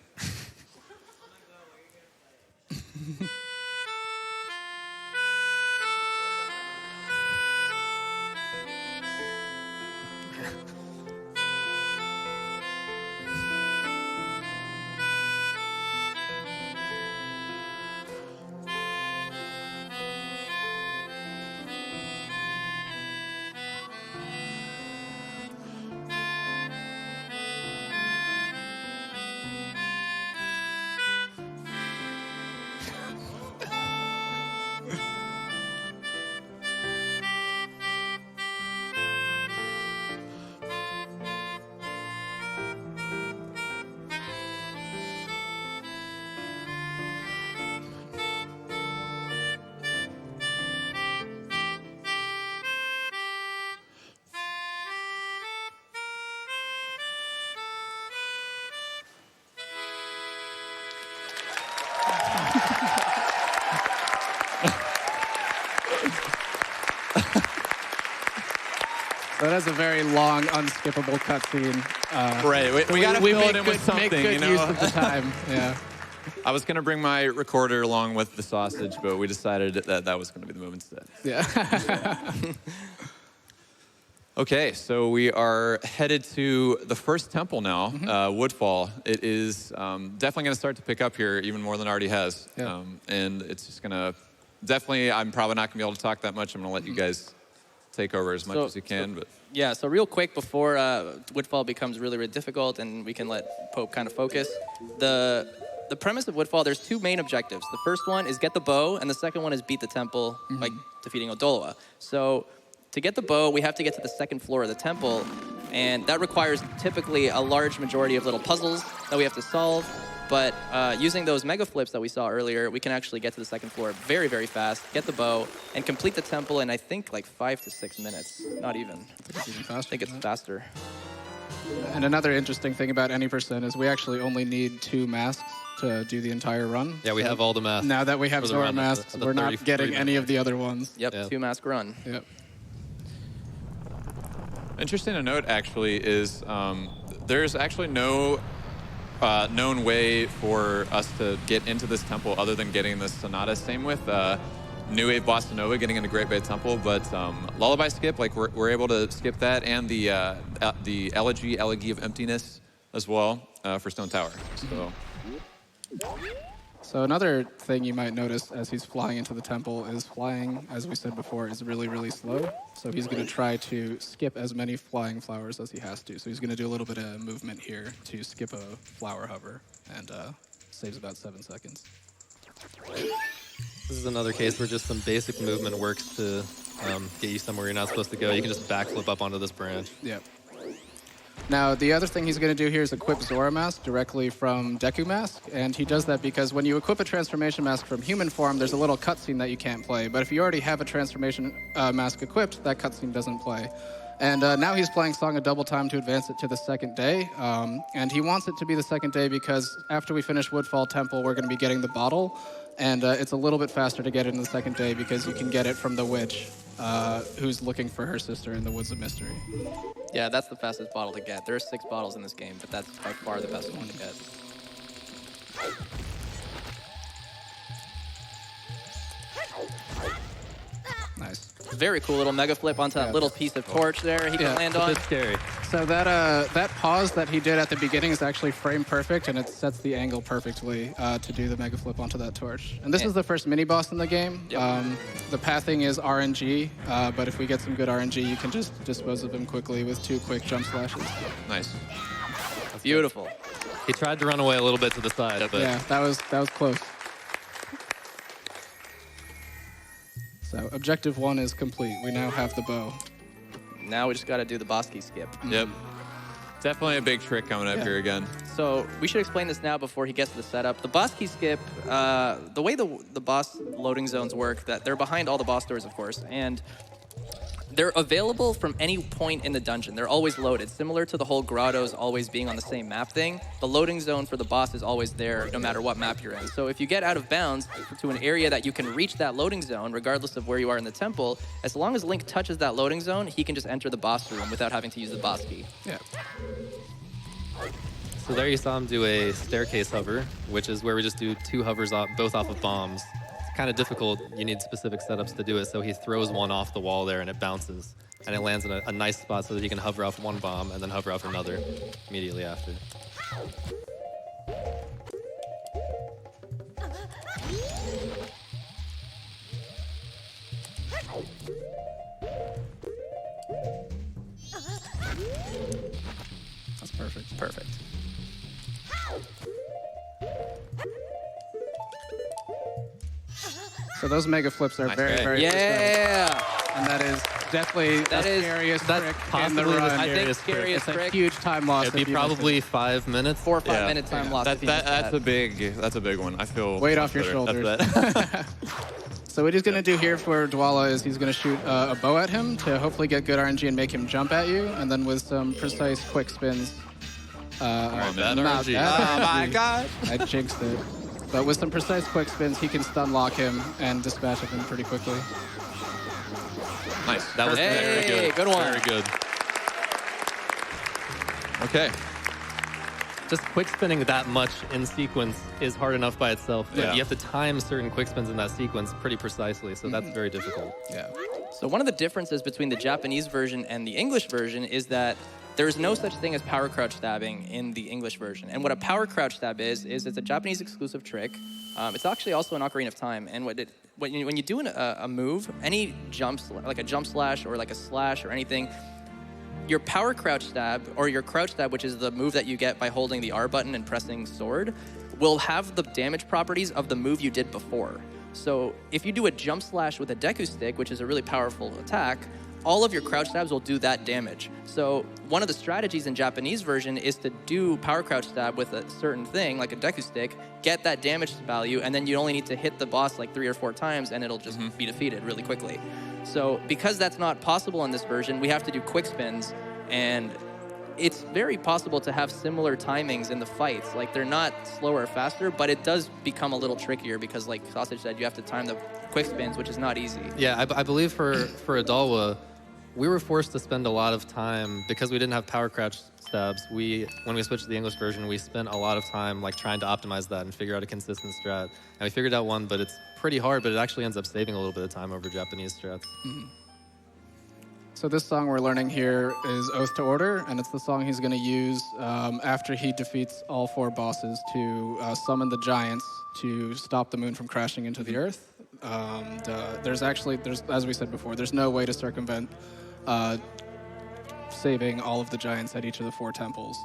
S5: So that is a very long, unskippable cutscene.
S2: Right, we got to fill it in with something,
S5: make good
S2: you know?
S5: use of the time. Yeah.
S2: I was going to bring my recorder along with the sausage, but we decided that was going to be the move instead.
S5: Yeah.
S2: Okay, so we are headed to the first temple now, Woodfall. It is definitely going to start to pick up here, even more than it already has.
S5: Yeah.
S2: And it's just going to, definitely, I'm probably not going to be able to talk that much. I'm going to let you guys take over as much as you can. But
S3: Yeah, so real quick before Woodfall becomes really, really difficult and we can let Pope kind of focus, the premise of Woodfall, there's two main objectives. The first one is get the bow, and the second one is beat the temple by defeating Odoloa. So to get the bow, we have to get to the second floor of the temple, and that requires typically a large majority of little puzzles that we have to solve. But using those mega flips that we saw earlier, we can actually get to the second floor very, very fast, get the bow, and complete the temple in, I think, like 5 to 6 minutes. Not even.
S5: It's even faster
S3: I think it's
S5: than that.
S3: faster.
S5: And another interesting thing about any percent is we actually only need 2 masks to do the entire run.
S4: Yeah, we
S5: So
S4: have all the masks.
S5: Now that we have
S4: for the
S5: Zora
S4: run of the-
S5: masks,
S4: of the
S5: we're not
S4: 33
S5: getting any of the other ones.
S3: Yep,
S4: Yeah.
S3: 2 mask run.
S5: Yep.
S2: Interesting to note, actually, is there's actually no known way for us to get into this temple other than getting the Sonata. Same with New Wave Bossa Nova getting into Great Bay Temple, but Lullaby skip, like we're able to skip that, and the Elegy of Emptiness as well for Stone Tower.
S5: So another thing you might notice as he's flying into the temple is flying, as we said before, is really, really slow. So he's going to try to skip as many flying flowers as he has to. So he's going to do a little bit of movement here to skip a flower hover, and saves about 7 seconds.
S4: This is another case where just some basic movement works to get you somewhere you're not supposed to go. You can just backflip up onto this branch.
S5: Yep. Now, the other thing he's going to do here is equip Zora Mask directly from Deku Mask, and he does that because when you equip a transformation mask from human form, there's a little cutscene that you can't play. But if you already have a transformation mask equipped, that cutscene doesn't play. And now he's playing Song of Double Time to advance it to the second day. And he wants it to be the second day because after we finish Woodfall Temple, we're going to be getting the bottle. And it's a little bit faster to get it in the second day because you can get it from the witch who's looking for her sister in the Woods of Mystery.
S3: Yeah, that's the fastest bottle to get. There are 6 bottles in this game, but that's by far the best one to get.
S5: Nice.
S3: Very cool little mega flip onto that little piece of torch there he can land on.
S4: It's scary.
S5: So that pause that he did at the beginning is actually frame perfect, and it sets the angle perfectly to do the mega flip onto that torch. And this is the first mini boss in the game.
S3: Yep.
S5: The pathing is RNG, but if we get some good RNG, you can just dispose of him quickly with 2 quick jump slashes.
S2: Nice.
S3: Beautiful.
S4: He tried to run away a little bit to the side, but
S5: Yeah, that was close. So objective 1 is complete. We now have the bow.
S3: Now we just got to do the boss key skip.
S2: Yep. Definitely a big trick coming up here again.
S3: So we should explain this now before he gets to the setup. The boss key skip, the way the boss loading zones work, that they're behind all the boss doors, of course, and they're available from any point in the dungeon. They're always loaded. Similar to the whole grottos always being on the same map thing, the loading zone for the boss is always there no matter what map you're in. So if you get out of bounds to an area that you can reach that loading zone, regardless of where you are in the temple, as long as Link touches that loading zone, he can just enter the boss room without having to use the boss key.
S5: Yeah.
S4: So there you saw him do a staircase hover, which is where we just do 2 hovers both off of bombs. It's kind of difficult. You need specific setups to do it. So he throws one off the wall there and it bounces. And it lands in a nice spot so that he can hover off one bomb and then hover off another immediately after.
S5: That's perfect.
S3: Perfect.
S5: So those mega flips are very,
S2: try.
S5: very
S3: Yeah!
S5: and that is definitely the scariest trick in the
S4: possibly the
S5: run.
S3: I think
S4: Scariest trick.
S3: scariest
S5: It's a
S3: trick.
S5: huge time loss.
S4: It'd be
S5: if you miss
S4: probably
S5: it.
S4: 5 minutes.
S3: 4 or 5 minute time loss. if you miss
S2: That's a big one. I feel
S5: Weight
S2: much
S5: off your
S2: better.
S5: shoulders.
S2: That's
S5: So what he's going to do here for Dwala is he's going to shoot a bow at him to hopefully get good RNG and make him jump at you, and then with some precise quick spins.
S2: bad
S5: not
S2: RNG.
S5: bad
S2: Oh my
S5: RNG.
S2: god.
S5: I jinxed it. But with some precise quick spins, he can stun lock him and dispatch him pretty quickly.
S2: Nice. That was very
S3: Hey,
S2: good.
S3: good one.
S2: Very good. Okay.
S4: Just quick spinning that much in sequence is hard enough by itself. But
S2: Yeah.
S4: you have to time certain quick spins in that sequence pretty precisely, so that's very difficult.
S5: Yeah.
S3: So one of the differences between the Japanese version and the English version is that there is no such thing as power crouch stabbing in the English version. And what a power crouch stab is it's a Japanese exclusive trick. It's actually also an Ocarina of Time. And when you do a move, any like a jump slash or like a slash or anything, your power crouch stab or your crouch stab, which is the move that you get by holding the R button and pressing sword, will have the damage properties of the move you did before. So if you do a jump slash with a Deku stick, which is a really powerful attack, all of your crouch stabs will do that damage. So one of the strategies in Japanese version is to do power crouch stab with a certain thing, like a Deku stick, get that damage value, and then you only need to hit the boss like 3 or 4 times and it'll just be defeated really quickly. So because that's not possible in this version, we have to do quick spins, and it's very possible to have similar timings in the fights. Like they're not slower or faster, but it does become a little trickier because like Sausage said, you have to time the quick spins, which is not easy.
S4: Yeah, I believe for Adalwa, we were forced to spend a lot of time because we didn't have power crouch stabs. When we switched to the English version, we spent a lot of time like trying to optimize that and figure out a consistent strat. And we figured out one, but it's pretty hard, but it actually ends up saving a little bit of time over Japanese strats.
S5: So this song we're learning here is Oath to Order, and it's the song he's going to use after he defeats all 4 bosses to summon the giants to stop the moon from crashing into the earth. There's as we said before, there's no way to circumvent saving all of the giants at each of the 4 temples.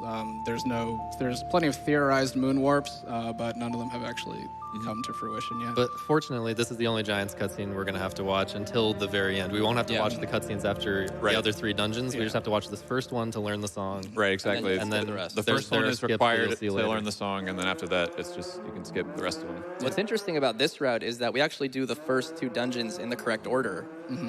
S5: There's plenty of theorized moon warps, but none of them have actually come to fruition yet.
S4: But fortunately, this is the only Giants cutscene we're going to have to watch until the very end. We won't have to watch the cutscenes after the other 3 dungeons. We just have to watch this first one to learn the song.
S2: Right, exactly.
S3: And then the rest.
S2: The first one is required to
S4: later.
S2: learn the song, and then after that, it's just, you can skip the rest of them.
S3: What's interesting about this route is that we actually do the first 2 dungeons in the correct order.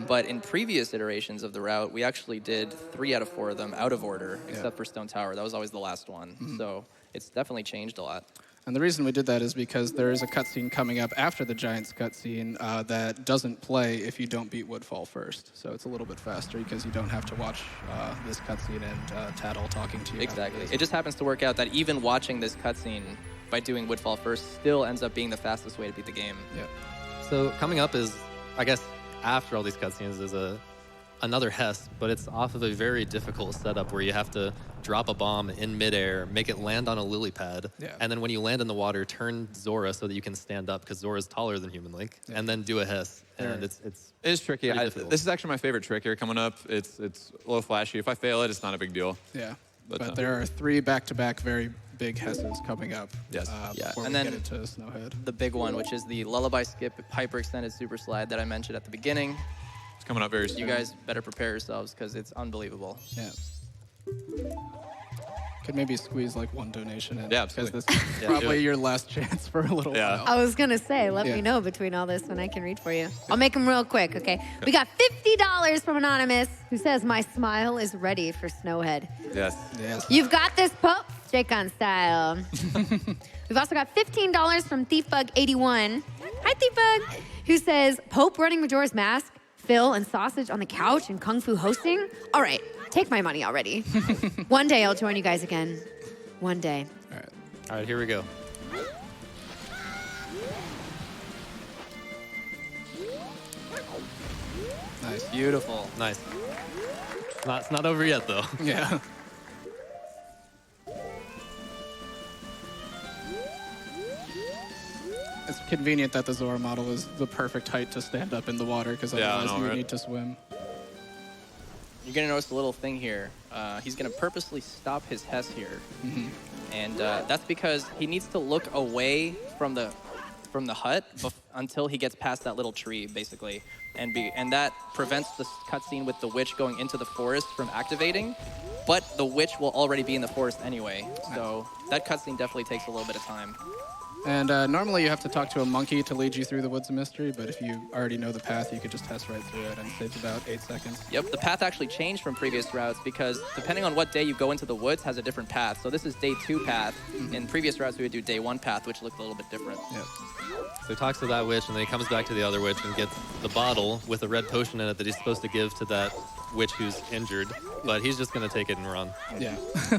S3: But in previous iterations of the route, we actually did 3 out of 4 of them out of order, except for Stone Tower. That was always the last one. So it's definitely changed a lot.
S5: And the reason we did that is because there is a cutscene coming up after the Giants cutscene that doesn't play if you don't beat Woodfall first. So it's a little bit faster because you don't have to watch this cutscene and Tattle talking to you.
S3: Exactly. It just happens to work out that even watching this cutscene by doing Woodfall first still ends up being the fastest way to beat the game.
S5: Yeah.
S4: So coming up is, I guess, after all these cutscenes is another Hess, but it's off of a very difficult setup where you have to drop a bomb in midair, make it land on a lily pad, and then when you land in the water, turn Zora so that you can stand up because Zora's taller than Human Link, and then do a Hess. And it
S2: is tricky.
S4: This
S2: is actually my favorite trick here coming up. It's a little flashy. If I fail it, it's not a big deal.
S5: Yeah. But there are 3 back-to-back very big Hesses coming up.
S2: Yes.
S5: Before
S3: and
S5: we
S3: then
S5: get into Snowhead.
S3: the big one, which is the Lullaby Skip hyper-extended super slide that I mentioned at the beginning.
S2: It's coming up very soon.
S3: You guys better prepare yourselves because it's unbelievable.
S5: Yeah. Could maybe squeeze like 1 donation in.
S2: Yeah, absolutely.
S5: Because this is probably your last chance for a little while.
S1: I was gonna say, let me know between all this when I can read for you. I'll make them real quick, okay? We got $50 from Anonymous, who says, my smile is ready for Snowhead.
S2: Yes.
S1: You've got this, Pope. Shake on style. We've also got $15 from ThiefBug81. Hi, ThiefBug. Who says, Pope running Majora's Mask, Phil and Sausage on the couch, and Kung Fu hosting? All right, take my money already. One day I'll join you guys again. One day.
S4: All right, here we go.
S5: Nice.
S3: Beautiful.
S4: Nice. It's not over yet, though.
S5: Yeah. It's convenient that the Zora model is the perfect height to stand up in the water because otherwise you would need to swim.
S3: You're going to notice a little thing here. He's going to purposely stop his Hess here. And that's because he needs to look away from the hut until he gets past that little tree, basically. And that prevents the cutscene with the witch going into the forest from activating. But the witch will already be in the forest anyway. So that cutscene definitely takes a little bit of time.
S5: And normally you have to talk to a monkey to lead you through the Woods of Mystery, but if you already know the path, you could just test right through it, and it takes about 8 seconds.
S3: Yep, the path actually changed from previous routes because depending on what day you go into the woods has a different path. So this is day 2 path. In previous routes, we would do day 1 path, which looked a little bit different.
S5: Yep.
S4: So he talks to that witch, and then he comes back to the other witch and gets the bottle with a red potion in it that he's supposed to give to that witch who's injured, but he's just going to take it and run.
S5: Yeah,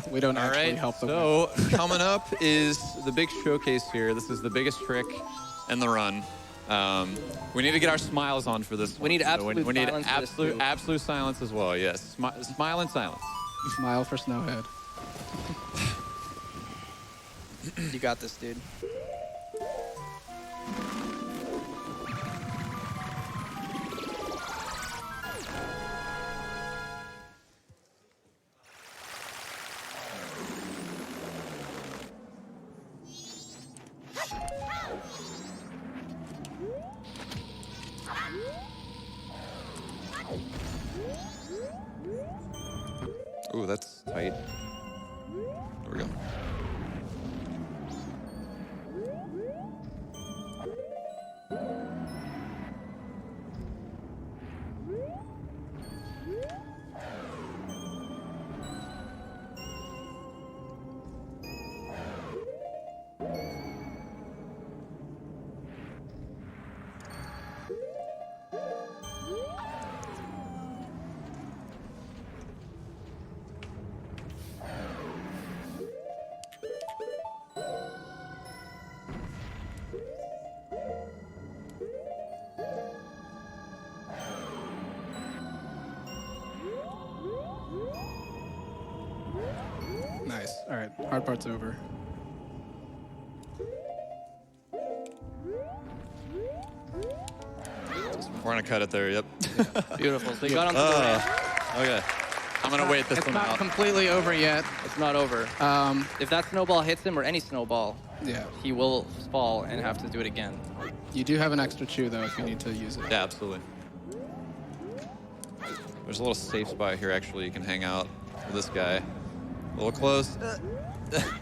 S5: we don't actually help them.
S2: So coming up is the big showcase here. This is the biggest trick in the run. We need to get our smiles on for this.
S3: We need absolute
S2: we need
S3: silence for this too.
S2: absolute silence as well. Yes, smile and silence.
S5: Smile for Snowhead.
S3: You got this, dude.
S2: Ooh, that's tight. There we go.
S5: Hard part's over.
S2: We're gonna cut it there. Yep.
S3: Beautiful. So you got onto the ramp.
S2: Okay. I'm gonna wait this
S5: It's
S2: one
S5: not
S2: out.
S5: completely over yet.
S3: It's not over. If that snowball hits him, or any snowball,
S5: Yeah.
S3: he will fall and have to do it again.
S5: You do have an extra chew, though, if you need to use it.
S2: Yeah, absolutely. There's a little safe spot here. Actually, you can hang out with this guy. A little close.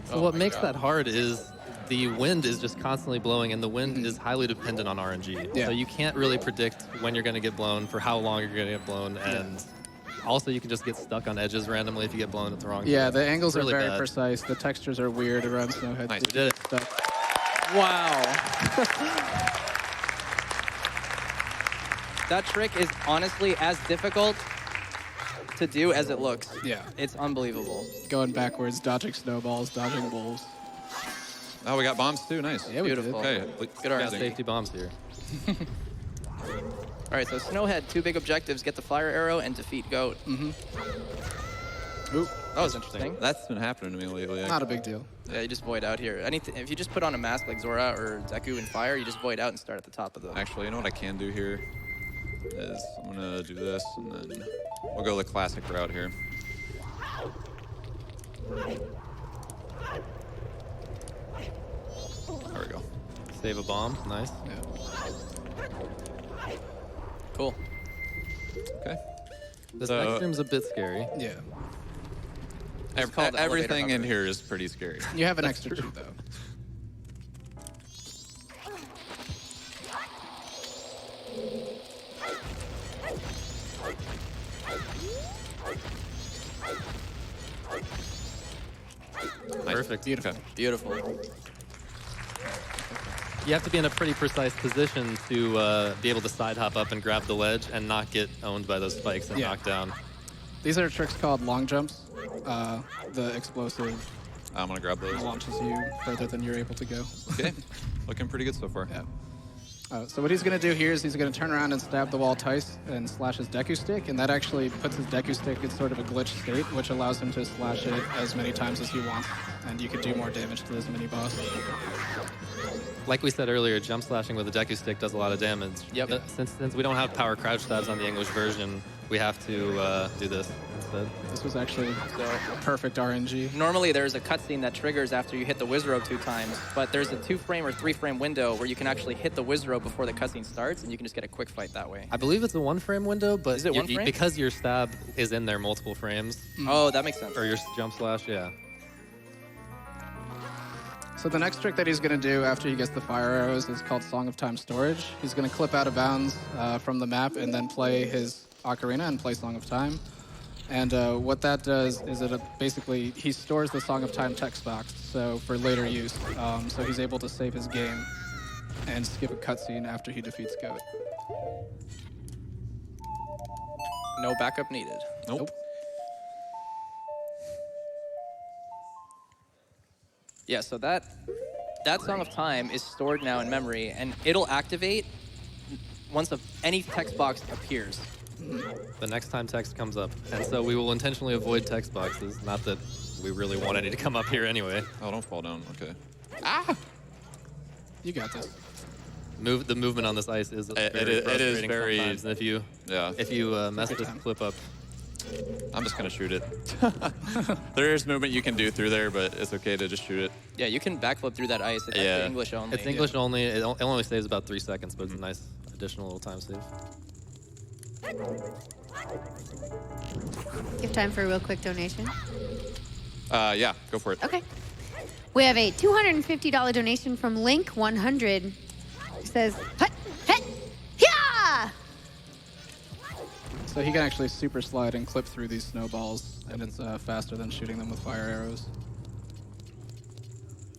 S4: So what makes that hard is the wind is just constantly blowing, and the wind is highly dependent on RNG.
S5: Yeah.
S4: So you can't really predict when you're going to get blown, for how long you're going to get blown, and also you can just get stuck on edges randomly if you get blown at the wrong time.
S5: Yeah, the angles
S4: Really
S5: are very
S4: bad.
S5: precise. The textures are weird around Snowhead.
S2: Nice,
S4: We did it.
S5: Stuff.
S3: Wow. That trick is honestly as difficult to do as it looks.
S5: Yeah.
S3: It's unbelievable.
S5: Going backwards, dodging snowballs, dodging wolves.
S2: Oh, we got bombs too. Nice.
S5: Yeah, we
S3: Beautiful.
S5: did.
S2: Okay.
S3: Good
S4: Got
S3: RNG.
S4: safety bombs here.
S3: All right, so Snowhead, 2 big objectives: get the fire arrow and defeat Goat.
S5: Oop,
S3: That was interesting.
S2: That's been happening to me lately.
S5: not a big deal.
S3: Yeah, you just void out here. Anything, if you just put on a mask like Zora or Deku and fire, you just void out and start at the top of the.
S2: Actually, you know what I can do here is I'm gonna do this, and then we'll go the classic route here. There we go.
S4: Save a bomb. Nice.
S3: Cool.
S2: Okay.
S4: This
S2: So-
S4: next room's a bit scary.
S5: Yeah.
S3: called the
S2: Everything
S3: elevator
S2: in
S3: hover.
S2: here is pretty scary.
S5: You have an extra chew, though.
S2: Nice.
S4: Perfect.
S5: Beautiful.
S2: Okay.
S3: Beautiful.
S4: You have to be in a pretty precise position to be able to side hop up and grab the ledge and not get owned by those spikes and
S5: Yeah.
S4: knocked down.
S5: These are tricks called long jumps. The explosive
S2: I'm gonna grab those.
S5: launches you further than you're able to go.
S2: Okay. Looking pretty good so far.
S5: Yeah. So what he's going to do here is he's going to turn around and stab the wall twice and slash his Deku stick, and that actually puts his Deku stick in sort of a glitched state, which allows him to slash it as many times as he wants, and you could do more damage to this mini-boss.
S4: Like we said earlier, jump slashing with a Deku stick does a lot of damage.
S3: Yep.
S4: But since we don't have power crouch stabs on the English version, we have to do this instead.
S5: This was actually
S3: So
S5: perfect RNG.
S3: normally there's a cutscene that triggers after you hit the Wizrobe 2 times, but there's a 2-frame or 3-frame window where you can actually hit the Wizrobe before the cutscene starts, and you can just get a quick fight that way.
S4: I believe it's a 1-frame window, but
S3: Is it 1 frame?
S4: because your stab is in there multiple frames,
S3: Oh, that makes sense.
S4: or your jump slash, yeah.
S5: So the next trick that he's going to do after he gets the fire arrows is called Song of Time Storage. He's going to clip out of bounds from the map and then play his ocarina and play Song of Time. And what that does is it basically, he stores the Song of Time text box so for later use. So he's able to save his game and skip a cutscene after he defeats Goat.
S3: No backup needed.
S2: Nope.
S3: Yeah, so that Song of Time is stored now in memory, and it'll activate once any text box appears.
S4: The next time text comes up. And so we will intentionally avoid text boxes, not that we really want any to come up here anyway.
S2: Oh, don't fall down. Okay.
S5: You got this.
S4: The movement on this ice is very
S2: it is
S4: frustrating
S2: very-
S4: sometimes, and
S2: Yeah.
S4: if you mess
S5: Take your
S4: this
S5: time.
S4: clip up,
S2: I'm just gonna shoot it. There is movement you can do through there, but it's okay to just shoot it.
S3: Yeah, you can backflip through that ice. It's
S2: Yeah.
S3: actually English only.
S4: it's English only. It only saves about 3 seconds, but it's a nice additional little time save.
S1: You have time for a real quick donation?
S2: Yeah, go for it.
S1: Okay. We have a $250 donation from Link100. He says, "Hut, hut, yeah!"
S5: So he can actually super slide and clip through these snowballs, and it's faster than shooting them with fire arrows.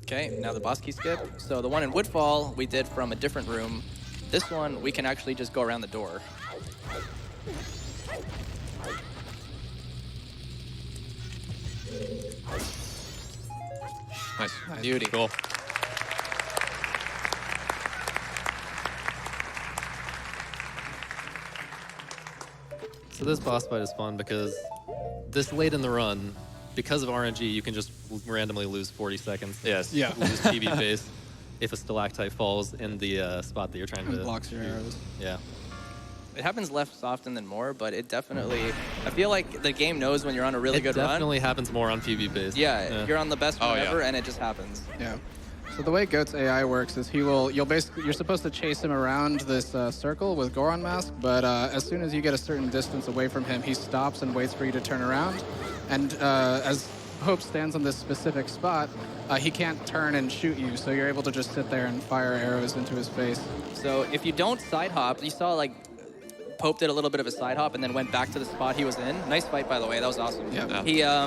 S3: Okay, now the boss key skip. So the one in Woodfall we did from a different room. This one we can actually just go around the door.
S2: Nice.
S3: Beauty.
S2: Cool.
S4: So this boss fight is fun because this late in the run, because of RNG, you can just randomly lose 40 seconds.
S2: Yes.
S5: Yeah.
S4: Lose PB base if a stalactite falls in the spot that you're trying to
S5: Blocks your arrows.
S4: Yeah.
S3: It happens less often than more, but it definitely. I feel like the game knows when you're on a really good
S4: It
S3: run.
S4: definitely happens more on PB base.
S3: Yeah, you're on the best run
S2: Oh, yeah.
S3: ever, and it just happens.
S5: Yeah. So the way Goat's AI works is you're supposed to chase him around this circle with Goron Mask, but as soon as you get a certain distance away from him, he stops and waits for you to turn around. And as Hope stands on this specific spot, he can't turn and shoot you, so you're able to just sit there and fire arrows into his face.
S3: So if you don't side hop, you saw like Pope did a little bit of a side hop and then went back to the spot he was in. Nice fight, by the way. That was awesome.
S5: Yeah.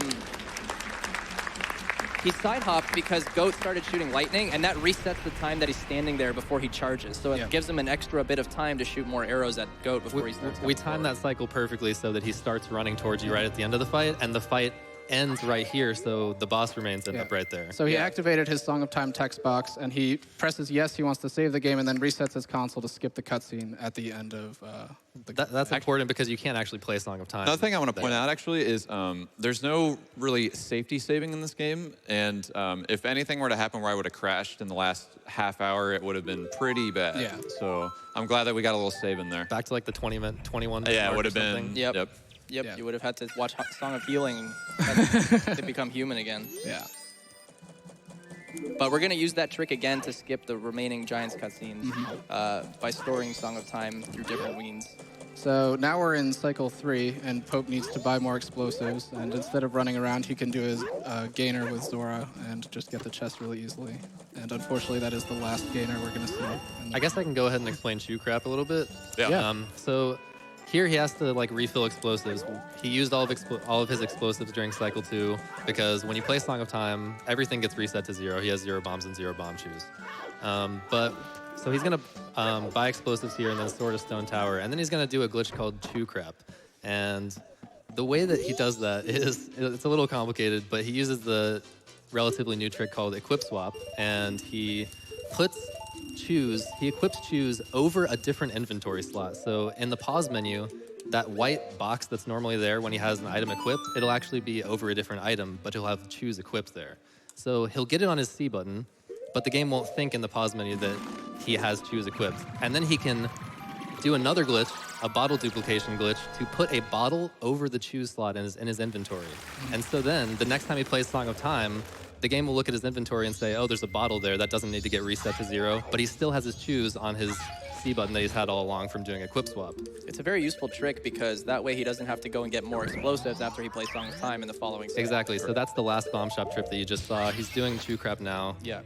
S3: He side hopped because Goat started shooting lightning, and that resets the time that he's standing there before he charges. So it gives him an extra bit of time to shoot more arrows at Goat before he starts.
S4: We timed that cycle perfectly so that he starts running towards you right at the end of the fight, and the fight ends right here, so the boss remains up right there.
S5: So he activated his Song of Time text box, and he presses yes, he wants to save the game, and then resets his console to skip the cutscene at the end of the
S4: That's important because you can't actually play Song of Time.
S2: Another thing I want to point out actually is there's no really safety saving in this game, and if anything were to happen where I would have crashed in the last half hour, it would have been pretty bad.
S5: Yeah.
S2: So I'm glad that we got a little save in there.
S4: Back to like the 21
S2: Yeah, it
S4: mark
S2: would
S4: or
S2: have been.
S4: something.
S3: Yep.
S2: Yep.
S3: Yep,
S5: Yeah.
S3: you would have had to watch Song of Healing to become human again.
S5: Yeah.
S3: But we're going to use that trick again to skip the remaining Giants cutscenes by storing Song of Time through different weens.
S5: So now we're in cycle 3, and Pope needs to buy more explosives, and instead of running around, he can do his gainer with Zora and just get the chest really easily. And unfortunately, that is the last gainer we're going to see.
S4: I guess I can go ahead and explain Chew Crap a little bit.
S2: Yeah.
S4: So here he has to like refill explosives. He used all of his explosives during cycle 2 because when you play Song of Time, everything gets reset to 0. He has 0 bombs and 0 bomb chews. So he's gonna buy explosives here and then Sword of Stone Tower, and then he's gonna do a glitch called Chew Crap. And the way that he does that is it's a little complicated, but he uses the relatively new trick called Equip Swap, and he equips Chews over a different inventory slot. So in the pause menu, that white box that's normally there when he has an item equipped, it'll actually be over a different item, but he'll have Chews equipped there. So he'll get it on his C button, but the game won't think in the pause menu that he has Chews equipped. And then he can do another glitch, a bottle duplication glitch, to put a bottle over the Chews slot in his inventory. And so then, the next time he plays Song of Time, the game will look at his inventory and say, oh, there's a bottle there that doesn't need to get reset to 0, but he still has his Chews on his C button that he's had all along from doing Equip Swap.
S3: It's a very useful trick because that way he doesn't have to go and get more explosives after he plays Song of Time in the following set.
S4: Exactly, so that's the last bomb shop trip that you just saw. He's doing Chew Crap now.
S3: Yeah.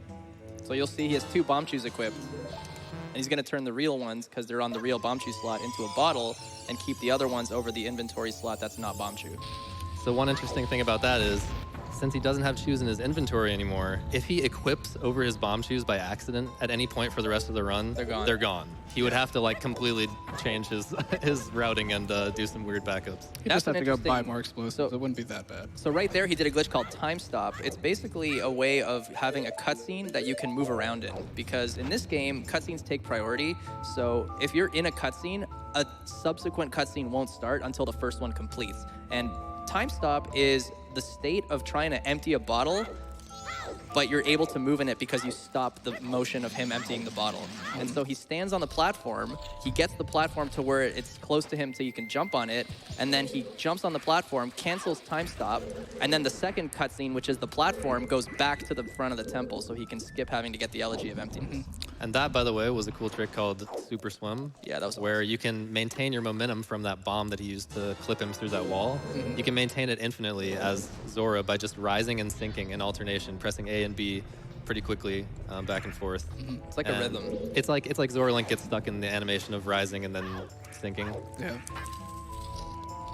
S3: So you'll see he has 2 bomb chews equipped. And he's going to turn the real ones, because they're on the real bomb chew slot, into a bottle and keep the other ones over the inventory slot that's not bomb chew.
S4: So one interesting thing about that is, since he doesn't have Chews in his inventory anymore, if he equips over his bomb Chews by accident at any point for the rest of the run,
S3: They're gone.
S4: He would have to like completely change his routing and do some weird backups.
S5: You
S3: That's
S5: just have
S3: an
S5: to go buy
S3: interesting-
S5: more explosives.
S3: so-
S5: It wouldn't be that bad.
S3: So right there, he did a glitch called Time Stop. It's basically a way of having a cutscene that you can move around in. Because in this game, cutscenes take priority. So if you're in a cutscene, a subsequent cutscene won't start until the first one completes. And Time Stop is the state of trying to empty a bottle, but you're able to move in it because you stop the motion of him emptying the bottle. And so he stands on the platform, he gets the platform to where it's close to him so you can jump on it, and then he jumps on the platform, cancels Time Stop, and then the second cutscene, which is the platform, goes back to the front of the temple so he can skip having to get the Elegy of Emptiness.
S4: And that, by the way, was a cool trick called Super Swim.
S3: Yeah, that was
S4: where you can maintain your momentum from that bomb that he used to clip him through that wall. You can maintain it infinitely as Zora by just rising and sinking in alternation, pressing A and B pretty quickly back and forth.
S3: It's like a rhythm.
S4: It's like Zora Link gets stuck in the animation of rising and then sinking.
S5: Yeah.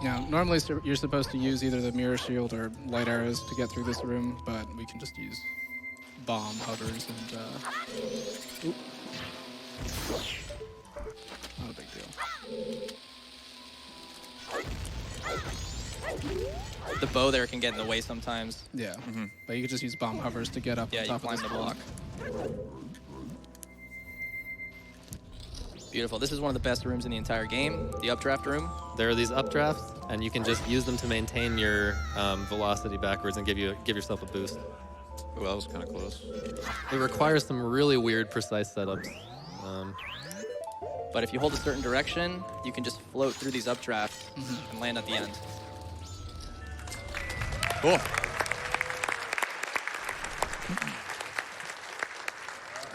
S5: Yeah, normally you're supposed to use either the mirror shield or light arrows to get through this room, but we can just use bomb hovers and oop. Not a big deal.
S3: The bow there can get in the way sometimes.
S5: Yeah, but you could just use bomb hovers to get up
S3: Yeah,
S5: on
S3: you
S5: top
S3: climb
S5: of
S3: the
S5: this
S3: block. Beautiful. This is one of the best rooms in the entire game, the updraft room.
S4: There are these updrafts. and you can just use them to maintain your velocity backwards and give yourself a boost.
S2: Oh, that was kind of close.
S4: It requires some really weird, precise setups.
S3: But if you hold a certain direction, you can just float through these updrafts and land at the end.
S2: Cool.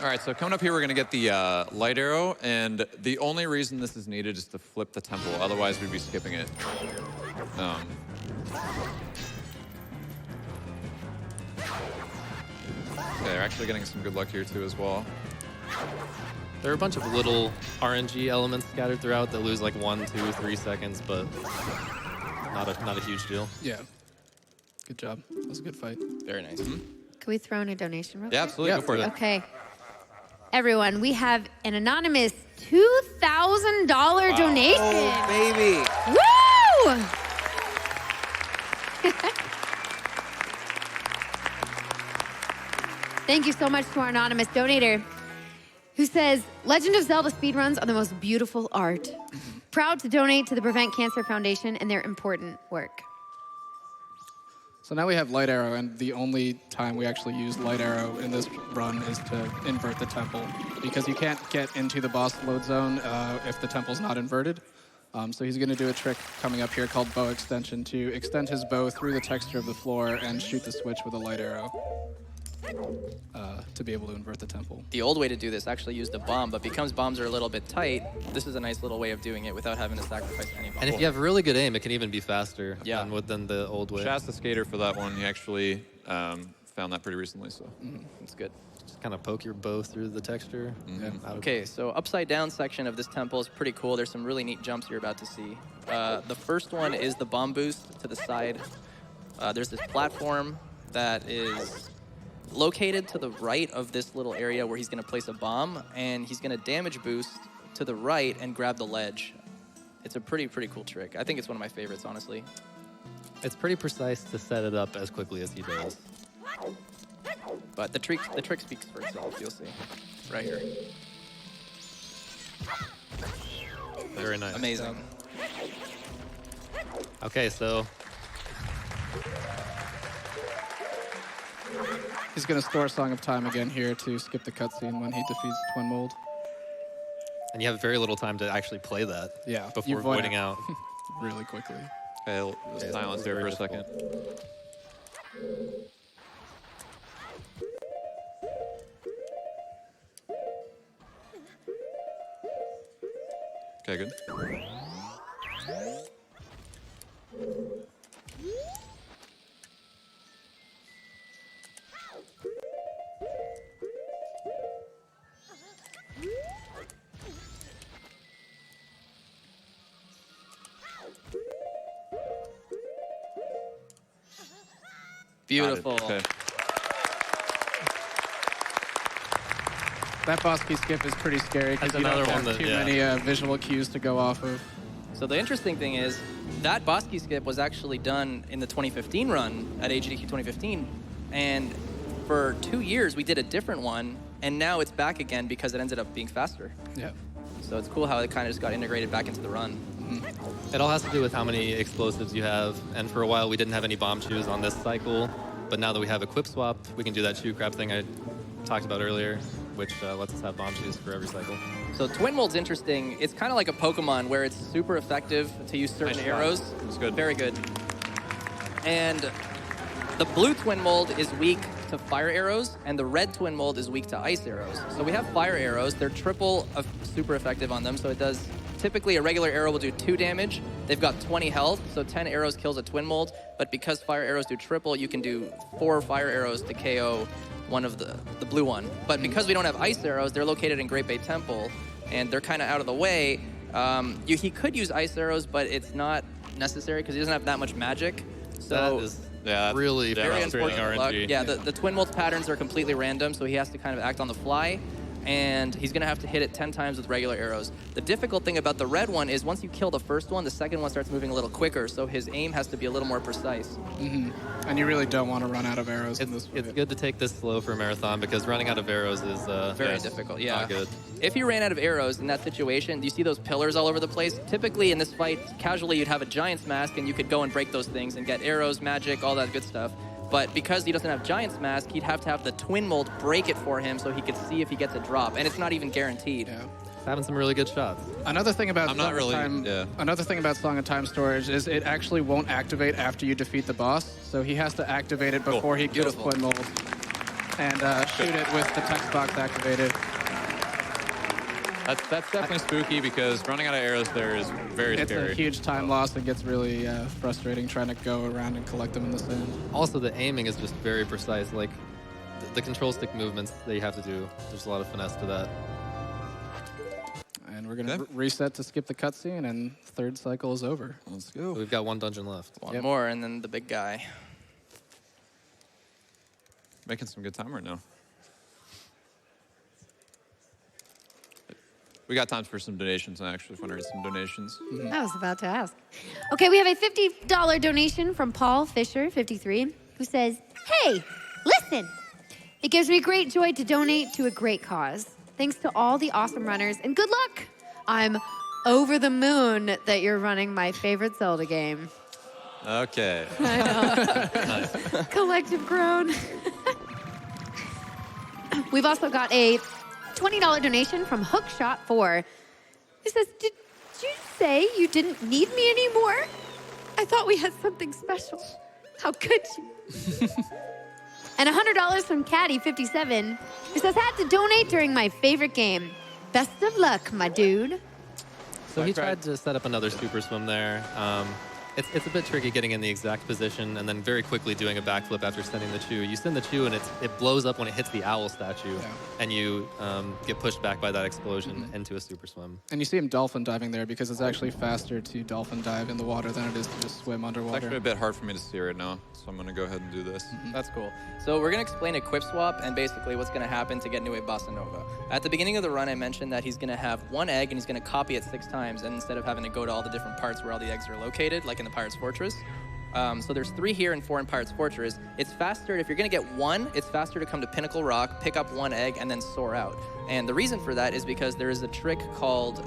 S2: All right, so coming up here, we're going to get the light arrow, and the only reason this is needed is to flip the temple. Otherwise, we'd be skipping it. Okay, they're actually getting some good luck here, too, as well.
S4: There are a bunch of little RNG elements scattered throughout that lose like 1, 2, 3 seconds, but not a huge deal.
S5: Yeah. Good job. That was a good fight.
S3: Very nice.
S1: Can we throw in a donation real quick?
S2: Yeah, absolutely. Go for it.
S1: Okay. Everyone, we have an anonymous $2,000 donation.
S3: Oh, baby.
S1: Woo! Thank you so much to our anonymous donator who says, Legend of Zelda speedruns are the most beautiful art. Proud to donate to the Prevent Cancer Foundation and their important work.
S5: So now we have light arrow, and the only time we actually use light arrow in this run is to invert the temple, because you can't get into the boss load zone if the temple's not inverted. So he's going to do a trick coming up here called bow extension to extend his bow through the texture of the floor and shoot the switch with a light arrow to be able to invert the temple.
S3: The old way to do this actually used a bomb, but because bombs are a little bit tight, this is a nice little way of doing it without having to sacrifice any bomb.
S4: And if you have really good aim, it can even be faster than the old way.
S2: Shaz the skater for that one. He actually found that pretty recently, so.
S3: It's good.
S4: Just kind of poke your bow through the texture.
S3: Okay, so upside down section of this temple is pretty cool. There's some really neat jumps you're about to see. The first one is the bomb boost to the side. There's this platform that is located to the right of this little area where he's going to place a bomb, and he's going to damage boost to the right and grab the ledge. It's a pretty cool trick. I think it's one of my favorites, honestly.
S4: It's pretty precise to set it up as quickly as he does.
S3: But the trick speaks for itself, you'll see. Right here.
S4: Very nice.
S3: Amazing.
S4: Okay, so
S5: He's going to store Song of Time again here to skip the cutscene when he defeats Twin Mold.
S4: and you have very little time to actually play that.
S5: Yeah,
S4: Before
S5: you void
S4: voiding out.
S5: really quickly.
S2: Okay, silence there for a second. Okay, good.
S3: Beautiful.
S2: Okay.
S5: That boss key skip is pretty scary because
S4: That's
S5: you don't
S4: another
S5: have
S4: one that-
S5: too
S4: yeah.
S5: many visual cues to go off of.
S3: So the interesting thing is that boss key skip was actually done in the 2015 run at AGDQ 2015, and for 2 years we did a different one, and now it's back again because it ended up being faster.
S5: Yeah.
S3: So it's cool how it kind of just got integrated back into the run.
S4: It all has to do with how many explosives you have, and for a while we didn't have any bomb shoes on this cycle, but now that we have equip swap, we can do that shoe crab thing I talked about earlier, which lets us have bomb shoes for every cycle.
S3: So Twin Mold's interesting. It's kind of like a Pokemon where it's super effective to use certain
S2: Nice shot.
S3: arrows.
S2: It's good.
S3: Very good. And the blue Twin Mold is weak to fire arrows, and the red Twin Mold is weak to ice arrows. So we have fire arrows. They're triple super effective on them, so it does... Typically, a regular arrow will do 2 damage. They've got 20 health, so 10 arrows kills a Twin Mold. But because fire arrows do triple, you can do 4 fire arrows to KO one of the blue one. But because we don't have ice arrows, they're located in Great Bay Temple, and they're kind of out of the way. He could use ice arrows, but it's not necessary because he doesn't have that much magic. So
S4: That is
S2: Yeah,
S4: really
S3: very
S4: frustrating
S3: unfortunate luck.
S4: RNG.
S3: Yeah, the Twin Mold's patterns are completely random, so he has to kind of act on the fly. and he's going to have to hit it 10 times with regular arrows. The difficult thing about the red one is once you kill the first one, the second one starts moving a little quicker, so his aim has to be a little more precise.
S5: And you really don't want to run out of arrows in this.
S4: It's good to take this slow for a marathon because running out of arrows is
S3: Very difficult, yeah.
S4: not good.
S3: If you ran out of arrows in that situation, do you see those pillars all over the place? Typically in this fight, casually you'd have a Giant's Mask and you could go and break those things and get arrows, magic, all that good stuff. But because he doesn't have Giant's Mask, he'd have to have the Twin Mold break it for him so he could see if he gets a drop. And it's not even guaranteed.
S5: Yeah.
S4: Having some really good shots.
S5: Another thing about
S2: I'm not really- yeah.
S5: Another thing about Song of Time storage is it actually won't activate after you defeat the boss. So he has to activate it before he kills
S3: Beautiful.
S5: Twin Mold and shoot it with the text box activated.
S2: That's definitely spooky because running out of arrows there is very
S5: It's
S2: scary.
S5: a huge time loss and gets really frustrating trying to go around and collect them in the sand.
S4: Also, the aiming is just very precise. Like the control stick movements that you have to do. There's a lot of finesse to that.
S5: And we're going to
S2: Okay.
S5: reset to skip the cutscene, and third cycle is over.
S2: Let's go.
S4: So we've got one dungeon left.
S3: One more, and then the big guy.
S2: Making some good time right now. We got time for some donations, actually, if you want to read some donations.
S1: I was about to ask. Okay, we have a $50 donation from Paul Fisher, 53, who says, "Hey, listen! It gives me great joy to donate to a great cause. Thanks to all the awesome runners, and good luck! I'm over the moon that you're running my favorite Zelda game."
S2: Okay.
S1: Collective groan. We've also got a $20 donation from Hookshot4. He says, did you say you didn't need me anymore? I thought we had something special. How could you? And $100 from Caddy57, who says, had to donate during my favorite game. Best of luck, my dude.
S4: So he tried to set up another super swim there. It's a bit tricky getting in the exact position and then very quickly doing a backflip after sending the chew. You send the chew and it blows up when it hits the owl statue, and you get pushed back by that explosion into a super swim.
S5: And you see him dolphin diving there because it's actually faster to dolphin dive in the water than it is to just swim
S2: It's
S5: underwater.
S2: actually a bit hard for me to see right now, so I'm going to go ahead and do this.
S3: That's cool. So we're going to explain equip swap and basically what's going to happen to get into a Bossa Nova. At the beginning of the run, I mentioned that he's going to have one egg and he's going to copy it 6 times, and instead of having to go to all the different parts where all the eggs are located, like in the Pirate's Fortress. So there's 3 here and 4 in Pirate's Fortress. It's faster, if you're going to get 1, it's faster to come to Pinnacle Rock, pick up 1 egg, and then soar out. And the reason for that is because there is a trick called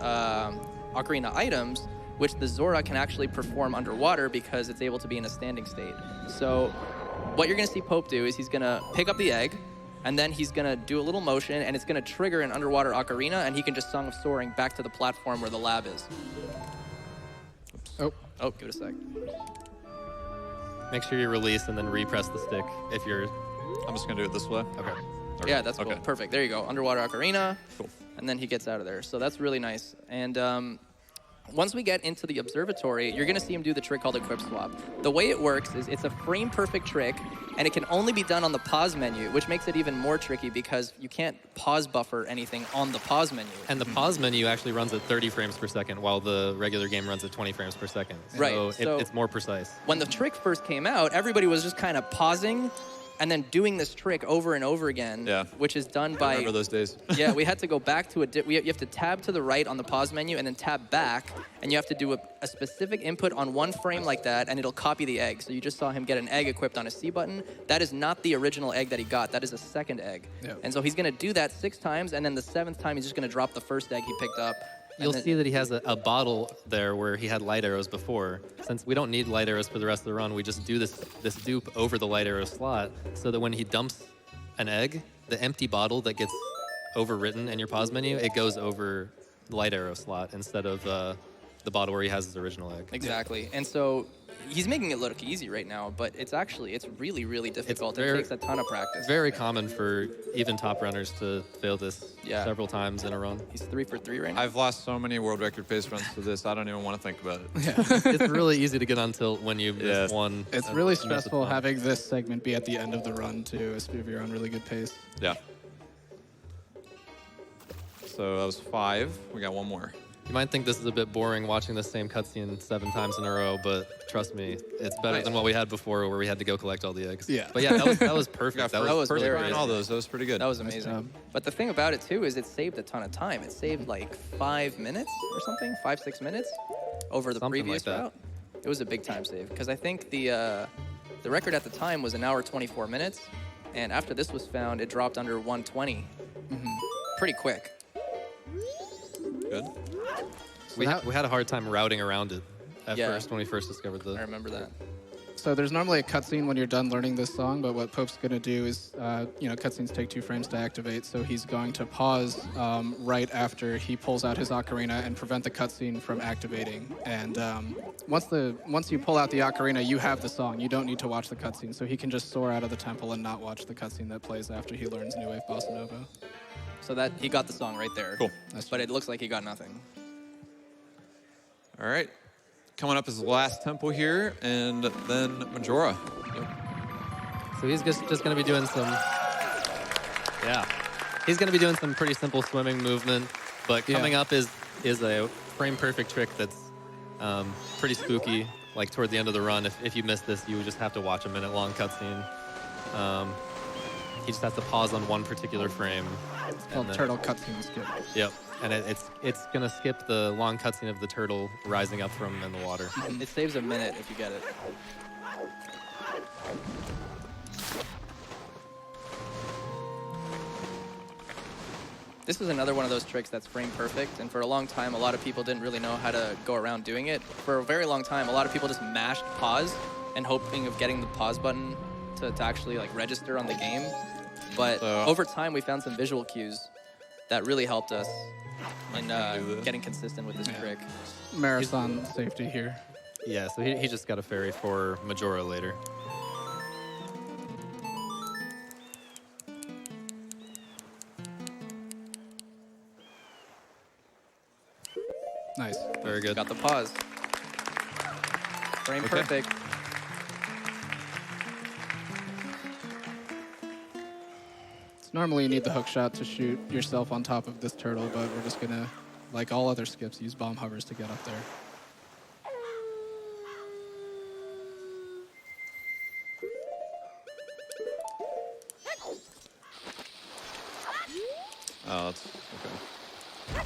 S3: Ocarina Items, which the Zora can actually perform underwater because it's able to be in a standing state. So what you're going to see Pope do is he's going to pick up the egg, and then he's going to do a little motion, and it's going to trigger an underwater ocarina, and he can just Song of Soaring back to the platform where the lab is. Oh, give it a sec.
S4: Make sure you release and then repress the stick if you're...
S2: I'm just going to do it this way.
S4: Okay.
S3: Yeah, that's cool.
S2: Okay.
S3: Perfect. There you go. Underwater ocarina.
S2: Cool.
S3: And then he gets out of there. So that's really nice. And once we get into the observatory, you're going to see him do the trick called Equip Swap. The way it works is it's a frame-perfect trick, and it can only be done on the pause menu, which makes it even more tricky because you can't pause buffer anything on the pause menu.
S4: And the pause menu actually runs at 30 frames per second, while the regular game runs at 20 frames per second.
S3: Right,
S4: So,
S3: so-
S4: it's more precise.
S3: When the trick first came out, everybody was just kind of pausing and then doing this trick over and over again,
S2: Yeah.
S3: which is done
S2: I
S3: by...
S2: remember those days.
S3: Yeah, we had to go back to you have to tab to the right on the pause menu and then tab back, and you have to do a specific input on 1 frame like that, and it'll copy the egg. So you just saw him get an egg equipped on a C button. That is not the original egg that he got. That is a second egg.
S5: Yep.
S3: And so he's going to do that 6 times, and then the 7th time he's just going to drop the first egg he picked up. and
S4: You'll
S3: then-
S4: see that he has a bottle there where he had light arrows before. Since we don't need light arrows for the rest of the run, we just do this dupe over the light arrow slot so that when he dumps an egg, the empty bottle that gets overwritten in your pause menu, it goes over the light arrow slot instead of the bottle where he has his original egg.
S3: Exactly. And so he's making it look easy right now, but it's really, really difficult. It
S4: very-
S3: takes a ton of practice.
S4: Very common for even top runners to fail this
S3: Yeah.
S4: several times in a run.
S3: He's 3 for 3 right now.
S2: I've lost so many world record pace runs to this, I don't even want to think about it.
S4: It's really easy to get on tilt when you miss
S2: Yes.
S4: one.
S5: It's
S4: and
S5: really
S4: miss a
S5: stressful
S4: ton.
S5: having this segment be at the end of the run, too, if you're on really good pace.
S2: Yeah. So that was 5. We got 1 more.
S4: You might think this is a bit boring watching the same cutscene 7 times in a row, but trust me, it's better
S2: Nice.
S4: than what we had before where we had to go collect all the eggs.
S5: Yeah.
S4: But yeah, that was perfect.
S3: That was
S2: perfect
S3: hilarious.
S2: on all those. That was pretty good.
S3: That was amazing.
S5: job.
S3: But the thing about it too is it saved a ton of time. It saved like 5 minutes or something, 5-6 minutes over the
S4: Something
S3: previous
S4: like that.
S3: route. It was a big time save because I think the record at the time was 1 hour 24 minutes, and after this was found, it dropped under 120. Pretty quick.
S2: Good.
S4: We had a hard time routing around it at
S3: Yeah.
S4: first when we first discovered
S3: I
S4: the.
S3: remember that.
S5: So there's normally a cutscene when you're done learning this song, but what Pope's going to do is, cutscenes take 2 frames to activate, so he's going to pause right after he pulls out his ocarina and prevent the cutscene from activating. And once you pull out the ocarina, you have the song. You don't need to watch the cutscene, so he can just soar out of the temple and not watch the cutscene that plays after he learns New Wave Bossa Nova.
S3: So that he got the song right there.
S2: Cool.
S3: But it looks like he got nothing.
S2: All right. Coming up is the last temple here, and then Majora.
S4: So he's just going to be doing some. Yeah, he's going to be doing some pretty simple swimming movement, but coming up is a frame perfect trick that's pretty spooky. Like toward the end of the run, if you miss this, you would just have to watch a minute-long cutscene. He just has to pause on one particular frame.
S5: It's called Turtle Cutscene Skip.
S4: Yep, and it's gonna skip the long cutscene of the turtle rising up from in the water.
S3: It saves a minute if you get it. This is another one of those tricks that's frame perfect, and for a long time, a lot of people didn't really know how to go around doing it. For a very long time, a lot of people just mashed pause and hoping of getting the pause button to actually like register on the game. But over time, we found some visual cues that really helped us in getting consistent with this trick.
S5: Marathon safety here.
S4: Yeah, so he just got a ferry for Majora later.
S5: Nice.
S4: Very good.
S3: Got the pause. Frame perfect.
S5: Normally you need the hook shot to shoot yourself on top of this turtle, but we're just gonna, like all other skips, use bomb hovers to get up there.
S2: Oh, that's okay.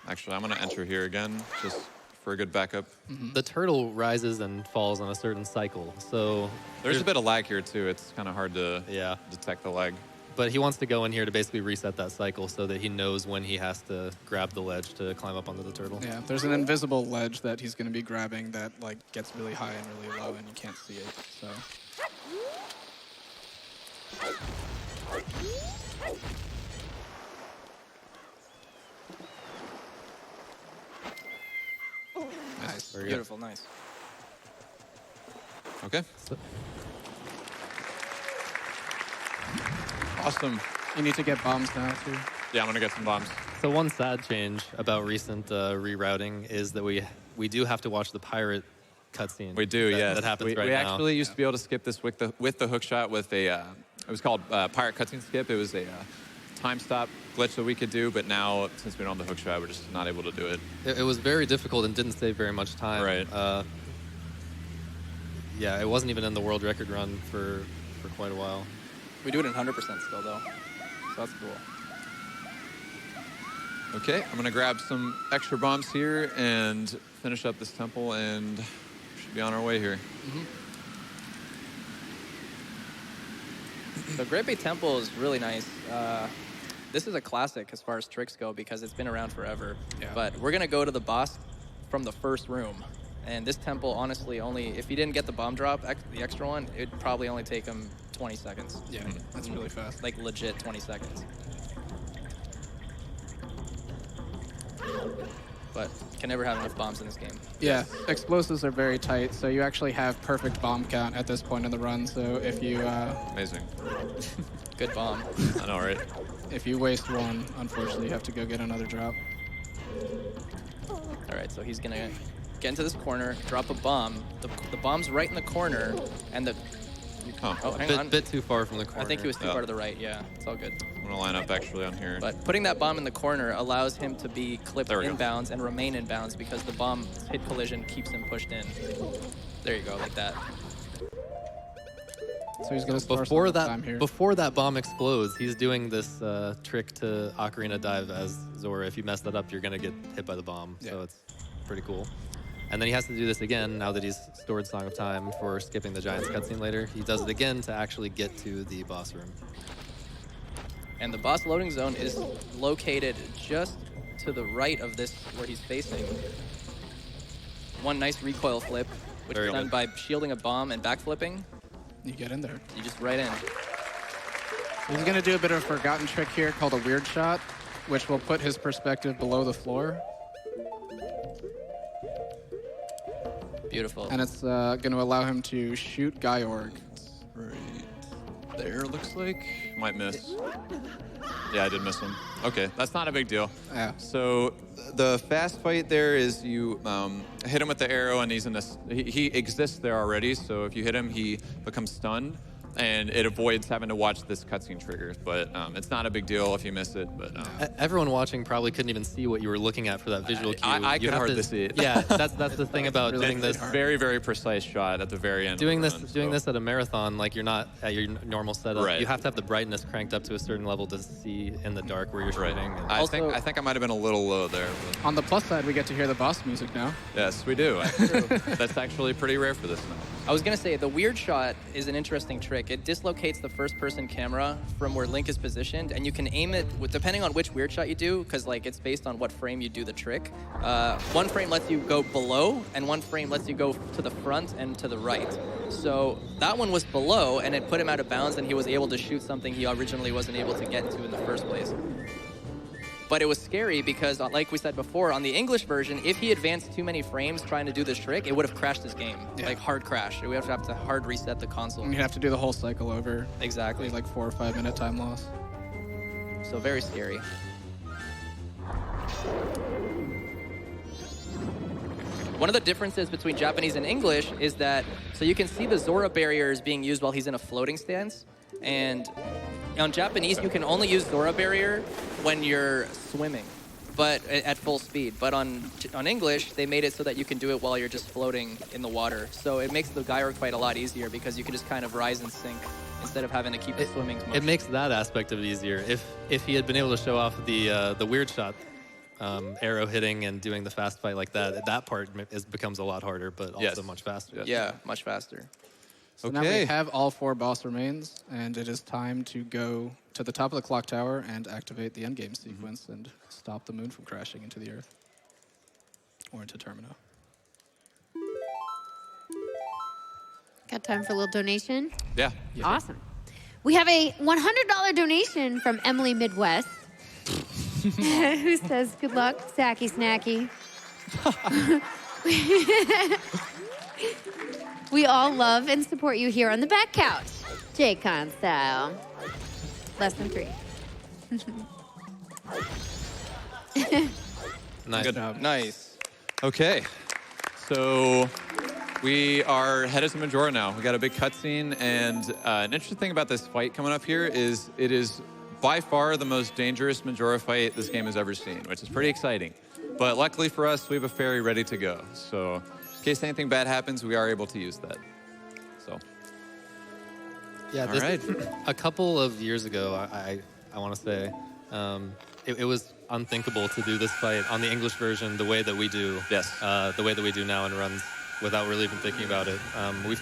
S2: Actually, I'm going to enter here again, just for a good backup.
S4: The turtle rises and falls on a certain cycle, so
S2: There's a bit of lag here, too. It's kind of hard to
S4: yeah.
S2: detect the lag.
S4: But he wants to go in here to basically reset that cycle so that he knows when he has to grab the ledge to climb up onto the turtle.
S5: Yeah, there's an invisible ledge that he's gonna be grabbing that like gets really high and really low, and you can't see it. So.
S3: Nice.
S4: Very good.
S3: Beautiful, nice.
S2: Okay. Awesome.
S5: You need to get bombs now too.
S2: Yeah, I'm going to get some bombs.
S4: So one sad change about recent rerouting is that we do have to watch the pirate cutscene.
S2: We do,
S4: that,
S2: yes.
S4: That happens
S2: we
S4: right now.
S2: actually used to be able to skip this with the hook shot with a, it was called Pirate Cutscene Skip. It was a time stop glitch that we could do, but now, since we don't have the hook shot, we're just not able to do it.
S4: It was very difficult and didn't save very much time.
S2: Right.
S4: Yeah, it wasn't even in the world record run for quite a while.
S3: We do it in 100% still, though. So that's cool.
S2: Okay, I'm going to grab some extra bombs here and finish up this temple, and should be on our way here.
S3: The Great Bay Temple is really nice. This is a classic as far as tricks go because it's been around forever.
S5: Yeah.
S3: But we're gonna go to the boss from the first room. And this temple, honestly, only if you didn't get the bomb drop, the extra one, it'd probably only take him 20 seconds.
S5: Yeah, that's really fast.
S3: Like legit 20 seconds. But can never have enough bombs in this game.
S5: Yeah, explosives are very tight, so you actually have perfect bomb count at this point in the run. So if you
S2: Amazing.
S3: Good bomb.
S2: I know, right?
S5: if you waste one, unfortunately, you have to go get another drop.
S3: All right, so he's gonna get into this corner, drop a bomb. The bomb's right in the corner, and
S2: Huh.
S3: Oh, hang on.
S4: Bit too far from the corner.
S3: I think he was too far to the right. Yeah, it's all good.
S2: I'm gonna line up actually on here.
S3: But putting that bomb in the corner allows him to be clipped
S2: There we go.
S3: inbounds and remain inbounds because the bomb hit collision keeps him pushed in. There you go, like that.
S5: So he's going to start some time here.
S4: Before that bomb explodes, he's doing this trick to Ocarina Dive as Zora. If you mess that up, you're gonna get hit by the bomb.
S5: Yeah.
S4: So it's pretty cool. And then he has to do this again now that he's stored Song of Time for skipping the Giants cutscene later. He does it again to actually get to the boss room.
S3: And the boss loading zone is located just to the right of this where he's facing. One nice recoil flip, which
S4: Very
S3: is done
S4: good.
S3: by shielding a bomb and backflipping.
S5: You get in there.
S3: You just right in.
S5: He's going to do a bit of a forgotten trick here called a weird shot, which will put his perspective below the floor.
S3: Beautiful.
S5: And it's going to allow him to shoot Gyorg.
S2: Right there, looks like. Might miss. Yeah, I did miss him. Okay, that's not a big deal.
S5: Yeah.
S2: So the fast fight there is you hit him with the arrow, and he's in this. He exists there already. So if you hit him, he becomes stunned, and it avoids having to watch this cutscene trigger. But it's not a big deal if you miss it. But
S4: Everyone watching probably couldn't even see what you were looking at for that visual cue.
S2: I
S4: You
S2: could
S4: have
S2: hardly
S4: to-
S2: see it.
S4: Yeah, that's the thing about doing this.
S2: very, very precise shot at the very end.
S4: Doing
S2: of
S4: this
S2: the run,
S4: doing
S2: so-
S4: this at a marathon, like you're not at your normal setup.
S2: Right.
S4: You have to have the brightness cranked up to a certain level to see in the dark where you're
S2: Right.
S4: shooting. And
S2: I
S3: Also-
S2: think I might have been a little low there. But
S5: On the plus side, we get to hear the boss music now.
S2: yes, we do. That's actually pretty rare for this now.
S3: I was gonna say, the weird shot is an interesting trick. It dislocates the first-person camera from where Link is positioned, and you can aim it, depending on which weird shot you do, because like it's based on what frame you do the trick. One frame lets you go below, and one frame lets you go to the front and to the right. So that one was below, and it put him out of bounds, and he was able to shoot something he originally wasn't able to get to in the first place. But it was scary because, like we said before, on the English version, if he advanced too many frames trying to do this trick, it would have crashed his game.
S5: Yeah.
S3: Like hard crash. We would have to hard reset the console.
S5: And you have to do the whole cycle over.
S3: Exactly.
S5: Like 4 or 5 minute time loss.
S3: So very scary. One of the differences between Japanese and English is that, so you can see the Zora barriers being used while he's in a floating stance. And on Japanese, you can only use Zora barrier when you're swimming, but at full speed. But on English, they made it so that you can do it while you're just floating in the water. So it makes the gyro fight a lot easier because you can just kind of rise and sink instead of having to keep the swimming motion.
S4: it makes that aspect of it easier. If he had been able to show off the weird shot, arrow hitting and doing the fast fight like that part becomes a lot harder, but also
S2: Yes.
S4: much faster.
S2: Yes.
S3: Yeah, much faster.
S5: So now we
S2: Okay.
S5: have all 4 boss remains, and it is time to go to the top of the clock tower and activate the endgame sequence and stop the moon from crashing into the Earth. Or into Termino.
S1: Got time for a little donation?
S2: Yeah.
S1: Awesome. We have a $100 donation from Emily Midwest, who says, "Good luck, Sacky Snacky." We all love and support you here on the back couch, J-Con style. Less than 3.
S4: Nice.
S2: Good.
S5: job.
S3: Nice.
S2: Okay. So we are headed to Majora now. We got a big cutscene, and an interesting thing about this fight coming up here is it is by far the most dangerous Majora fight this game has ever seen, which is pretty exciting. But luckily for us, we have a ferry ready to go. So in case anything bad happens, we are able to use that. So
S4: Yeah,
S2: All
S4: this
S2: right.
S4: a couple of years ago, I want to say, it was unthinkable to do this fight on the English version the way that we do.
S2: Yes.
S4: The way that we do now in runs, without really even thinking about it.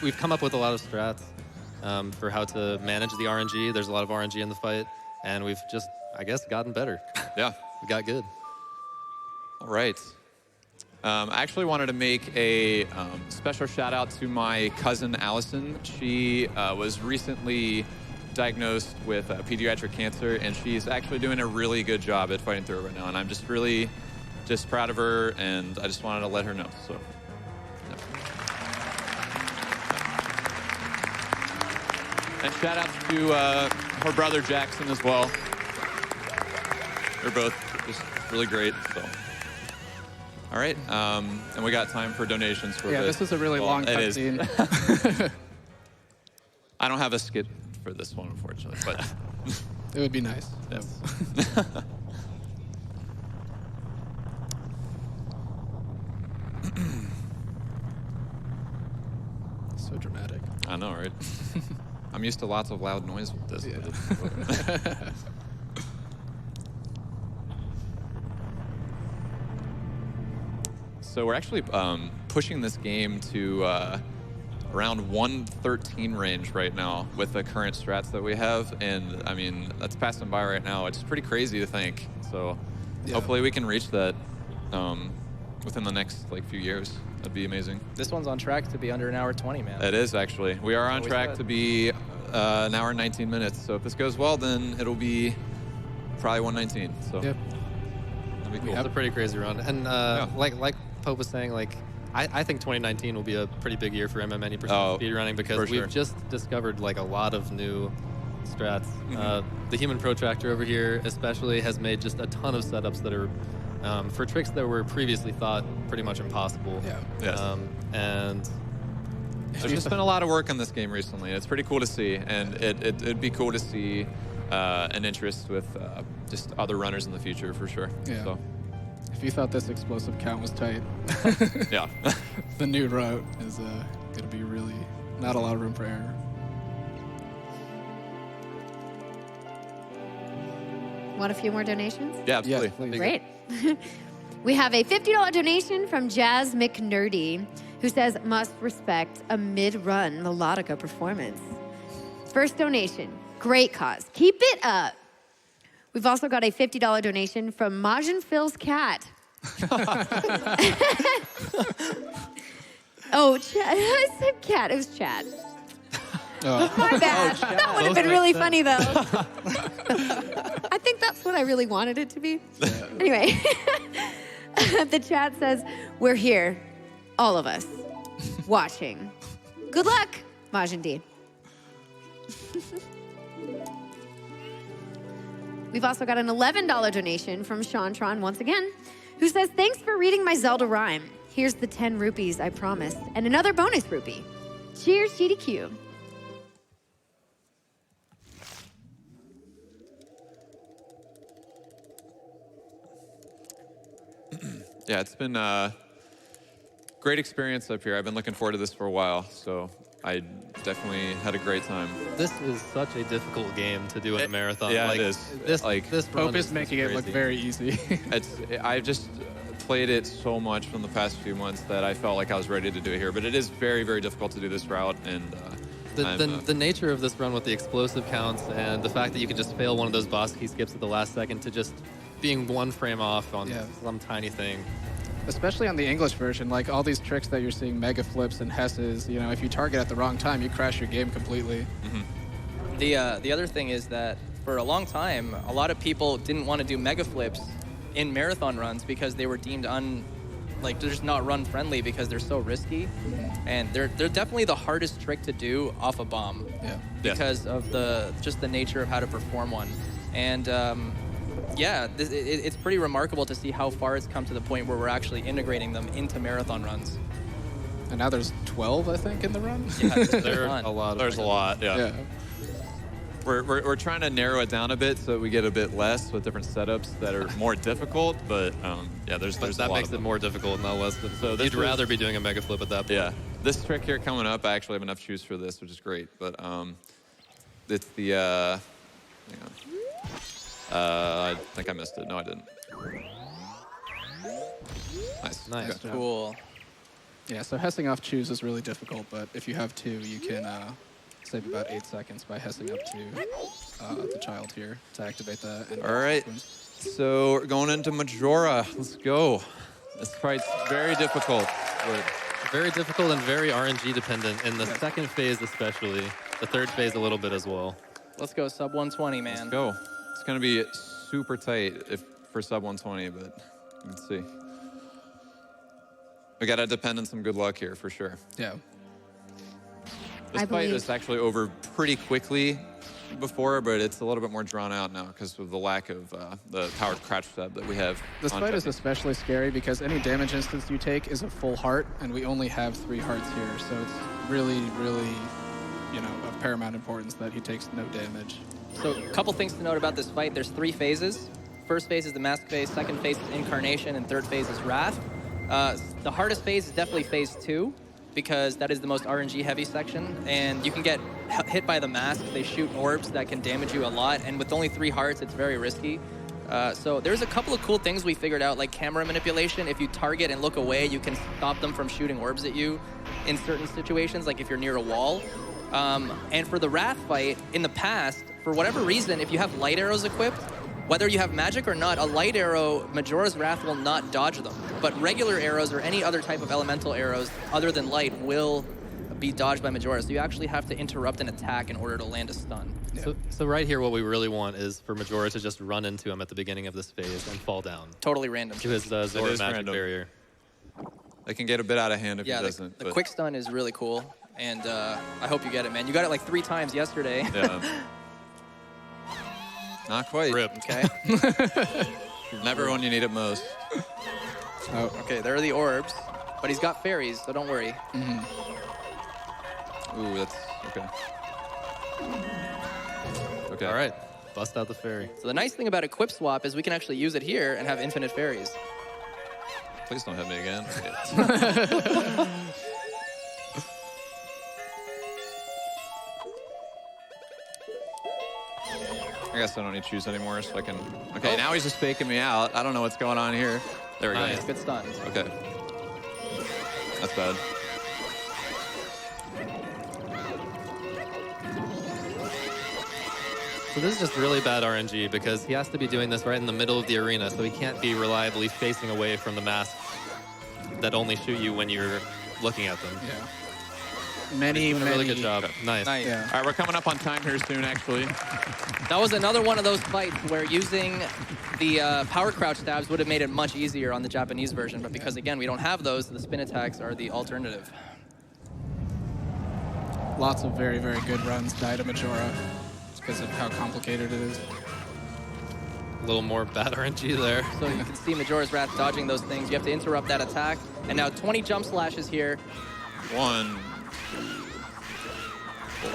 S4: We've come up with a lot of strats for how to manage the RNG. There's a lot of RNG in the fight, and we've just, I guess, gotten better.
S2: yeah.
S4: We got good.
S2: All right. I actually wanted to make a special shout out to my cousin Allison. She was recently diagnosed with pediatric cancer, and she's actually doing a really good job at fighting through it right now. And I'm just really proud of her, and I just wanted to let her know. So. Yeah. And shout out to her brother Jackson as well. They're both just really great. So. All right, and we got time for donations for a
S5: Yeah,
S2: bit.
S5: this is a really
S2: Well,
S5: long
S2: it is.
S5: cutscene.
S2: I don't have a skit for this one, unfortunately, but
S5: It would be nice.
S2: yes.
S5: So dramatic.
S2: I know, right? I'm used to lots of loud noise with this.
S5: Yeah.
S2: So we're actually pushing this game to around 113 range right now with the current strats that we have. And I mean, that's passing by right now. It's pretty crazy to think. So
S5: Yeah.
S2: hopefully we can reach that within the next few years. That'd be amazing.
S3: This one's on track to be under an hour 20, man.
S2: It is actually. We are on
S3: Always
S2: track
S3: good.
S2: to be an hour and 19 minutes. So if this goes well, then it'll be probably 119. So
S5: Yep.
S2: that'd be cool.
S4: It's a pretty crazy run. And like Pope was saying, I think 2019 will be a pretty big year for MM
S2: Oh,
S4: speedrunning because
S2: for sure.
S4: we've just discovered a lot of new strats. The human protractor over here especially has made just a ton of setups that are for tricks that were previously thought pretty much impossible.
S5: Yeah.
S2: Yes.
S4: And
S2: There's just been a lot of work on this game recently. It's pretty cool to see, and it'd be cool to see an interest with just other runners in the future for sure.
S5: Yeah.
S2: So,
S5: If you thought this explosive count was tight,
S2: yeah.
S5: the new route is going to be really not a lot of room for error.
S1: Want a few more donations?
S2: Yeah, absolutely.
S5: Yes, please.
S1: Great. We have a $50 donation from Jazz McNerdy, who says, must respect a mid-run melodica performance. First donation, great cause. Keep it up. We've also got a $50 donation from Majin Phil's cat. Oh, Chad. I said cat. It was Chad.
S5: Oh.
S1: My bad. That would have been really funny, though. I think that's what I really wanted it to be. Anyway, the chat says, we're here, all of us, watching. Good luck, Majin D. We've also got an $11 donation from Shantron once again, who says, thanks for reading my Zelda rhyme. Here's the 10 rupees I promised, and another bonus rupee. Cheers, GDQ.
S2: Yeah, it's been a great experience up here. I've been looking forward to this for a while, so I definitely had a great time.
S4: this is such a difficult game to do in a marathon.
S2: yeah, it is.
S4: This
S2: This
S4: run
S5: Pope is making it look
S4: crazy.
S5: very easy.
S2: I've just played it so much from the past few months that I felt like I was ready to do it here. But it is very, very difficult to do this route, and
S4: The nature of this run with the explosive counts and the fact that you can just fail one of those boss key skips at the last second to just being one frame off on some tiny thing.
S5: Especially on the English version, all these tricks that you're seeing, mega flips and hesses, if you target at the wrong time, you crash your game completely.
S3: The other thing is that for a long time, a lot of people didn't want to do mega flips in marathon runs because they were deemed they're just not run friendly because they're so risky, and they're definitely the hardest trick to do off a bomb
S5: Yeah.
S3: because of just the nature of how to perform one. And it's pretty remarkable to see how far it's come to the point where we're actually integrating them into marathon runs.
S5: And now there's 12, I think, in the run.
S3: Yeah, it's just
S4: There are
S3: fun.
S4: a lot.
S2: there's a lot. Yeah.
S5: Yeah.
S2: We're trying to narrow it down a bit so that we get a bit less with different setups that are more difficult. But there's
S4: But
S2: a
S4: that
S2: lot
S4: makes
S2: of
S4: it
S2: them.
S4: more difficult, not less.
S2: So this
S4: You'd
S2: was-
S4: rather be doing a mega flip at that point.
S2: Yeah, this trick here coming up, I actually have enough shoes for this, which is great. But it's the hang on. I think I missed it. No, I didn't. Nice.
S4: Nice.
S2: Okay.
S3: Cool.
S5: Yeah, so hessing off choose is really difficult, but if you have two, you can save about 8 seconds by hessing up to the child here to activate that. And
S2: All right. So we're going into Majora. Let's go. This fight's very difficult. But
S4: Very difficult and very RNG dependent in the second phase especially. The third phase a little bit as well.
S3: Let's go sub 120, man.
S2: let's go. It's going to be super tight for sub 120, but let's see. We got to depend on some good luck here for sure.
S5: Yeah.
S2: This
S1: I
S2: fight
S1: believe-
S2: is actually over pretty quickly before, but it's a little bit more drawn out now because of the lack of the powered crouch stab that we have.
S5: This
S2: on
S5: fight is
S2: Jesse.
S5: especially scary because any damage instance you take is a full heart, and we only have 3 hearts here, so it's really, really of paramount importance that he takes no damage.
S3: So a couple things to note about this fight. There's 3 phases. First phase is the mask phase, second phase is incarnation, and third phase is wrath. The hardest phase is definitely phase 2, because that is the most RNG heavy section, and you can get hit by the mask. They shoot orbs that can damage you a lot, and with only 3 hearts, it's very risky. So there's a couple of cool things we figured out, like camera manipulation. If you target and look away, you can stop them from shooting orbs at you in certain situations, like if you're near a wall. And for the wrath fight, in the past, for whatever reason, if you have light arrows equipped, whether you have magic or not, a light arrow, Majora's Wrath will not dodge them. But regular arrows or any other type of elemental arrows other than light will be dodged by Majora. So you actually have to interrupt an attack in order to land a stun.
S4: So right here, what we really want is for Majora to just run into him at the beginning of this phase and fall down
S3: Totally random.
S4: to his Zora
S2: is
S4: magic
S2: random.
S4: barrier.
S2: It can get a bit out of hand if
S3: Yeah,
S2: he
S3: the,
S2: doesn't.
S3: the
S2: but-
S3: quick stun is really cool. And I hope you get it, man. You got it like 3 times yesterday.
S2: Yeah. Not quite.
S4: Rip.
S3: Okay.
S2: Never when you need it most.
S5: Oh,
S3: Okay, there are the orbs. But he's got fairies, so don't worry.
S2: Ooh, that's okay. Okay.
S4: All right, bust out the fairy.
S3: So the nice thing about Equip Swap is we can actually use it here and have infinite fairies.
S2: Please don't hit me again. I guess I don't need to choose anymore, so I can. Okay, now he's just faking me out. I don't know what's going on here. There we
S4: Nice.
S2: go.
S3: Good stun.
S2: Okay. That's bad.
S4: So this is just really bad RNG because he has to be doing this right in the middle of the arena, so he can't be reliably facing away from the masks that only shoot you when you're looking at them.
S5: yeah.
S4: He's
S5: Many,
S4: doing a really good
S5: many-
S4: job. Nice.
S3: Nice.
S5: Yeah.
S2: All right, we're coming up on time here soon, actually.
S3: That was another one of those fights where using the power crouch stabs would have made it much easier on the Japanese version, but because, again, we don't have those, the spin attacks are the alternative.
S5: Lots of very, very good runs die to Majora because of how complicated it is.
S4: A little more bad RNG there.
S3: So you can see Majora's Wrath dodging those things. You have to interrupt that attack. And now 20 jump slashes here.
S2: 1, 4.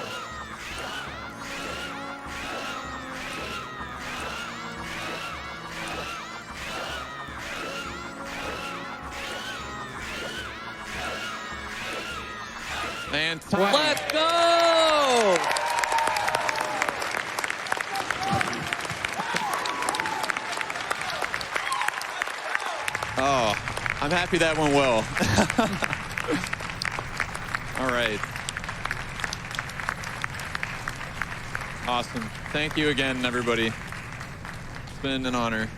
S2: And time.
S3: Let's go!
S2: Oh, I'm happy that went well. All right. Awesome. Thank you again, everybody. It's been an honor.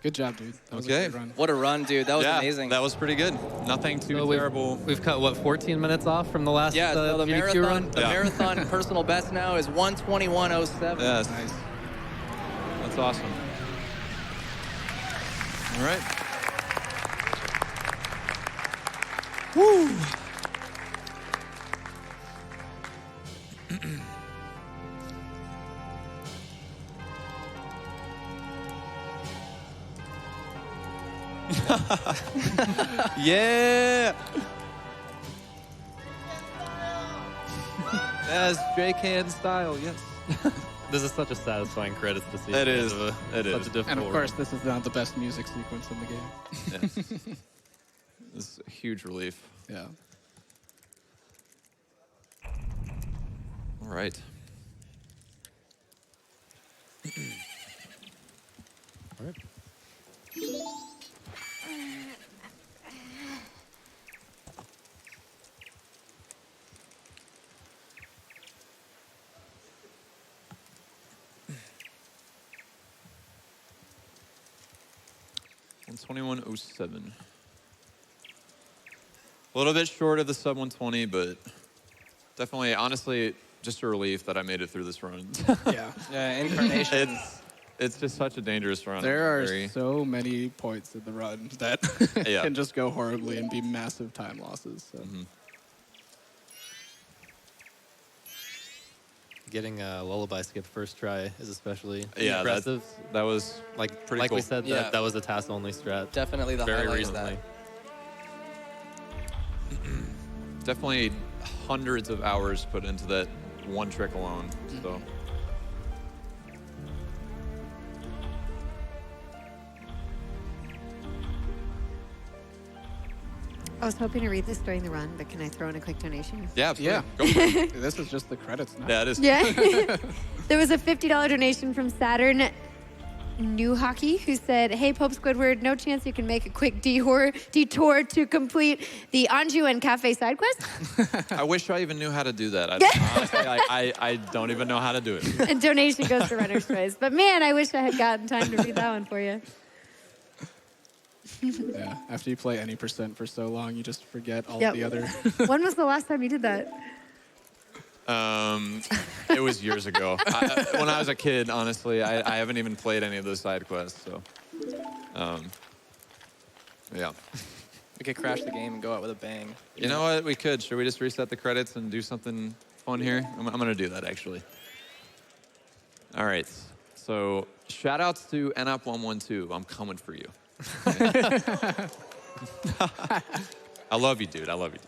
S5: Good job, dude. That was
S2: Okay.
S5: a good run.
S3: What a run, dude. That was
S2: Yeah,
S3: amazing.
S2: that was pretty good. Nothing too
S4: So
S2: terrible.
S4: We've cut, what, 14 minutes off from the last
S3: Yeah, so the
S4: AGDQ run?
S3: the
S2: Yeah.
S3: marathon personal best now is 1:21:07.
S2: Yes,
S5: Nice.
S2: that's awesome. All right. Woo! Yeah. Yes, J-Can style. Yes.
S4: This is such a satisfying credits to see.
S2: It
S4: at the
S2: is.
S4: end of
S2: It
S4: such
S2: is.
S4: a difficult
S5: And of
S4: run.
S5: course, this is not the best music sequence in the game.
S2: Yes. This is a huge relief.
S5: Yeah.
S2: All right.
S4: All right.
S2: And 21:07. A little bit short of the sub 120, but definitely, honestly, just a relief that I made it through this run.
S5: Yeah.
S3: Yeah, incarnation.
S2: It's just such a dangerous run.
S5: There are
S2: Very-
S5: so many points in the run that
S2: Yeah.
S5: can just go horribly and be massive time losses. So.
S4: Getting a lullaby skip first try is especially
S2: yeah,
S4: impressive.
S2: that was
S4: Like,
S2: pretty
S4: like
S2: cool.
S4: we said,
S3: Yeah.
S4: that was a task only strat.
S3: Definitely the
S4: Very
S3: highlight
S4: recently.
S3: of that.
S2: definitely hundreds of hours put into that one trick alone. So.
S1: I was hoping to read this during the run, but can I throw in a quick donation?
S2: Yeah, absolutely.
S5: Yeah.
S2: Go for it.
S5: This is just the credits now.
S2: Yeah, it is.
S1: Yeah. There was a $50 donation from Saturn New Hockey, who said, "Hey, Pope Squidward, no chance you can make a quick detour to complete the Anjou and Cafe side quest?"
S2: I wish I even knew how to do that. Honestly, I don't even know how to do it.
S1: And donation goes to Runner's Choice. But man, I wish I had gotten time to read that one for you.
S5: Yeah. After you play any % for so long, you just forget all
S1: Yep.
S5: of the other.
S1: When was the last time you did that?
S2: It was years ago. When I was a kid, honestly, I haven't even played any of those side quests. So, yeah.
S3: We could crash the game and go out with a bang.
S2: You know what? We could. Should we just reset the credits and do something fun here? I'm going to do that, actually. All right. So, shout outs to NUP112. I'm coming for you. I love you, dude. I love you.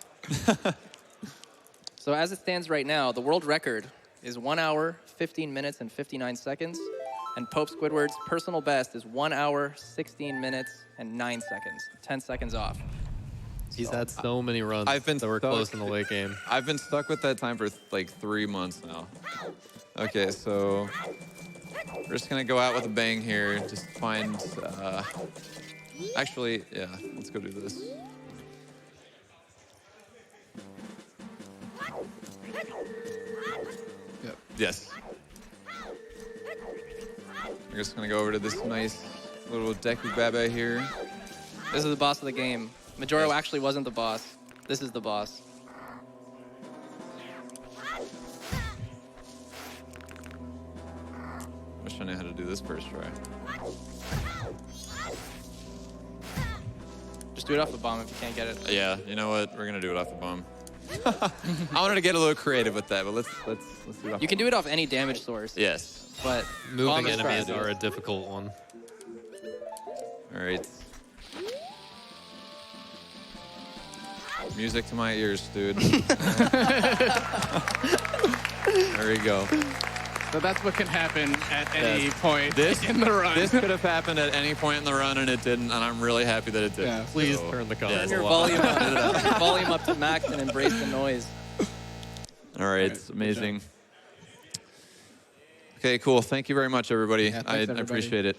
S3: So as it stands right now, the world record is 1 hour, 15 minutes, and 59 seconds. And Pope Squidward's personal best is 1 hour, 16 minutes, and 9 seconds. 10 seconds off.
S4: He's had so many runs
S2: I've been
S4: that were
S2: stuck.
S4: close in the late game.
S2: I've been stuck with that time for like 3 months now. Okay, so we're just going to go out with a bang here. Just find... actually, yeah, let's go do this.
S5: Yep.
S2: Yes. We're just gonna go over to this nice little Deku Baba here.
S3: This is the boss of the game. Majora
S2: Yes.
S3: actually wasn't the boss. This is the boss.
S2: Wish I knew how to do this first try.
S3: Just do it off the bomb if you can't get it.
S2: Yeah, you know what? We're gonna do it off the bomb. I wanted to get a little creative with that, but let's do it off.
S3: You can do it off any damage source.
S2: Yes.
S3: But
S4: Moving
S3: bomb is
S4: enemies
S3: fast.
S4: are a difficult one.
S2: All right. Music to my ears, dude. There we go.
S5: So that's what can happen at any
S2: Yes.
S5: point
S2: This
S5: in the run.
S2: This could have happened at any point in the run, and it didn't. And I'm really happy that it did.
S5: Yeah.
S4: Please
S2: So,
S4: turn the
S2: yes.
S4: console
S3: Your
S4: off.
S3: volume up, your volume up to max and embrace the noise.
S2: All right, it's amazing. Okay, cool. Thank you very much, everybody.
S5: Yeah, thanks,
S2: I
S5: everybody.
S2: appreciate it.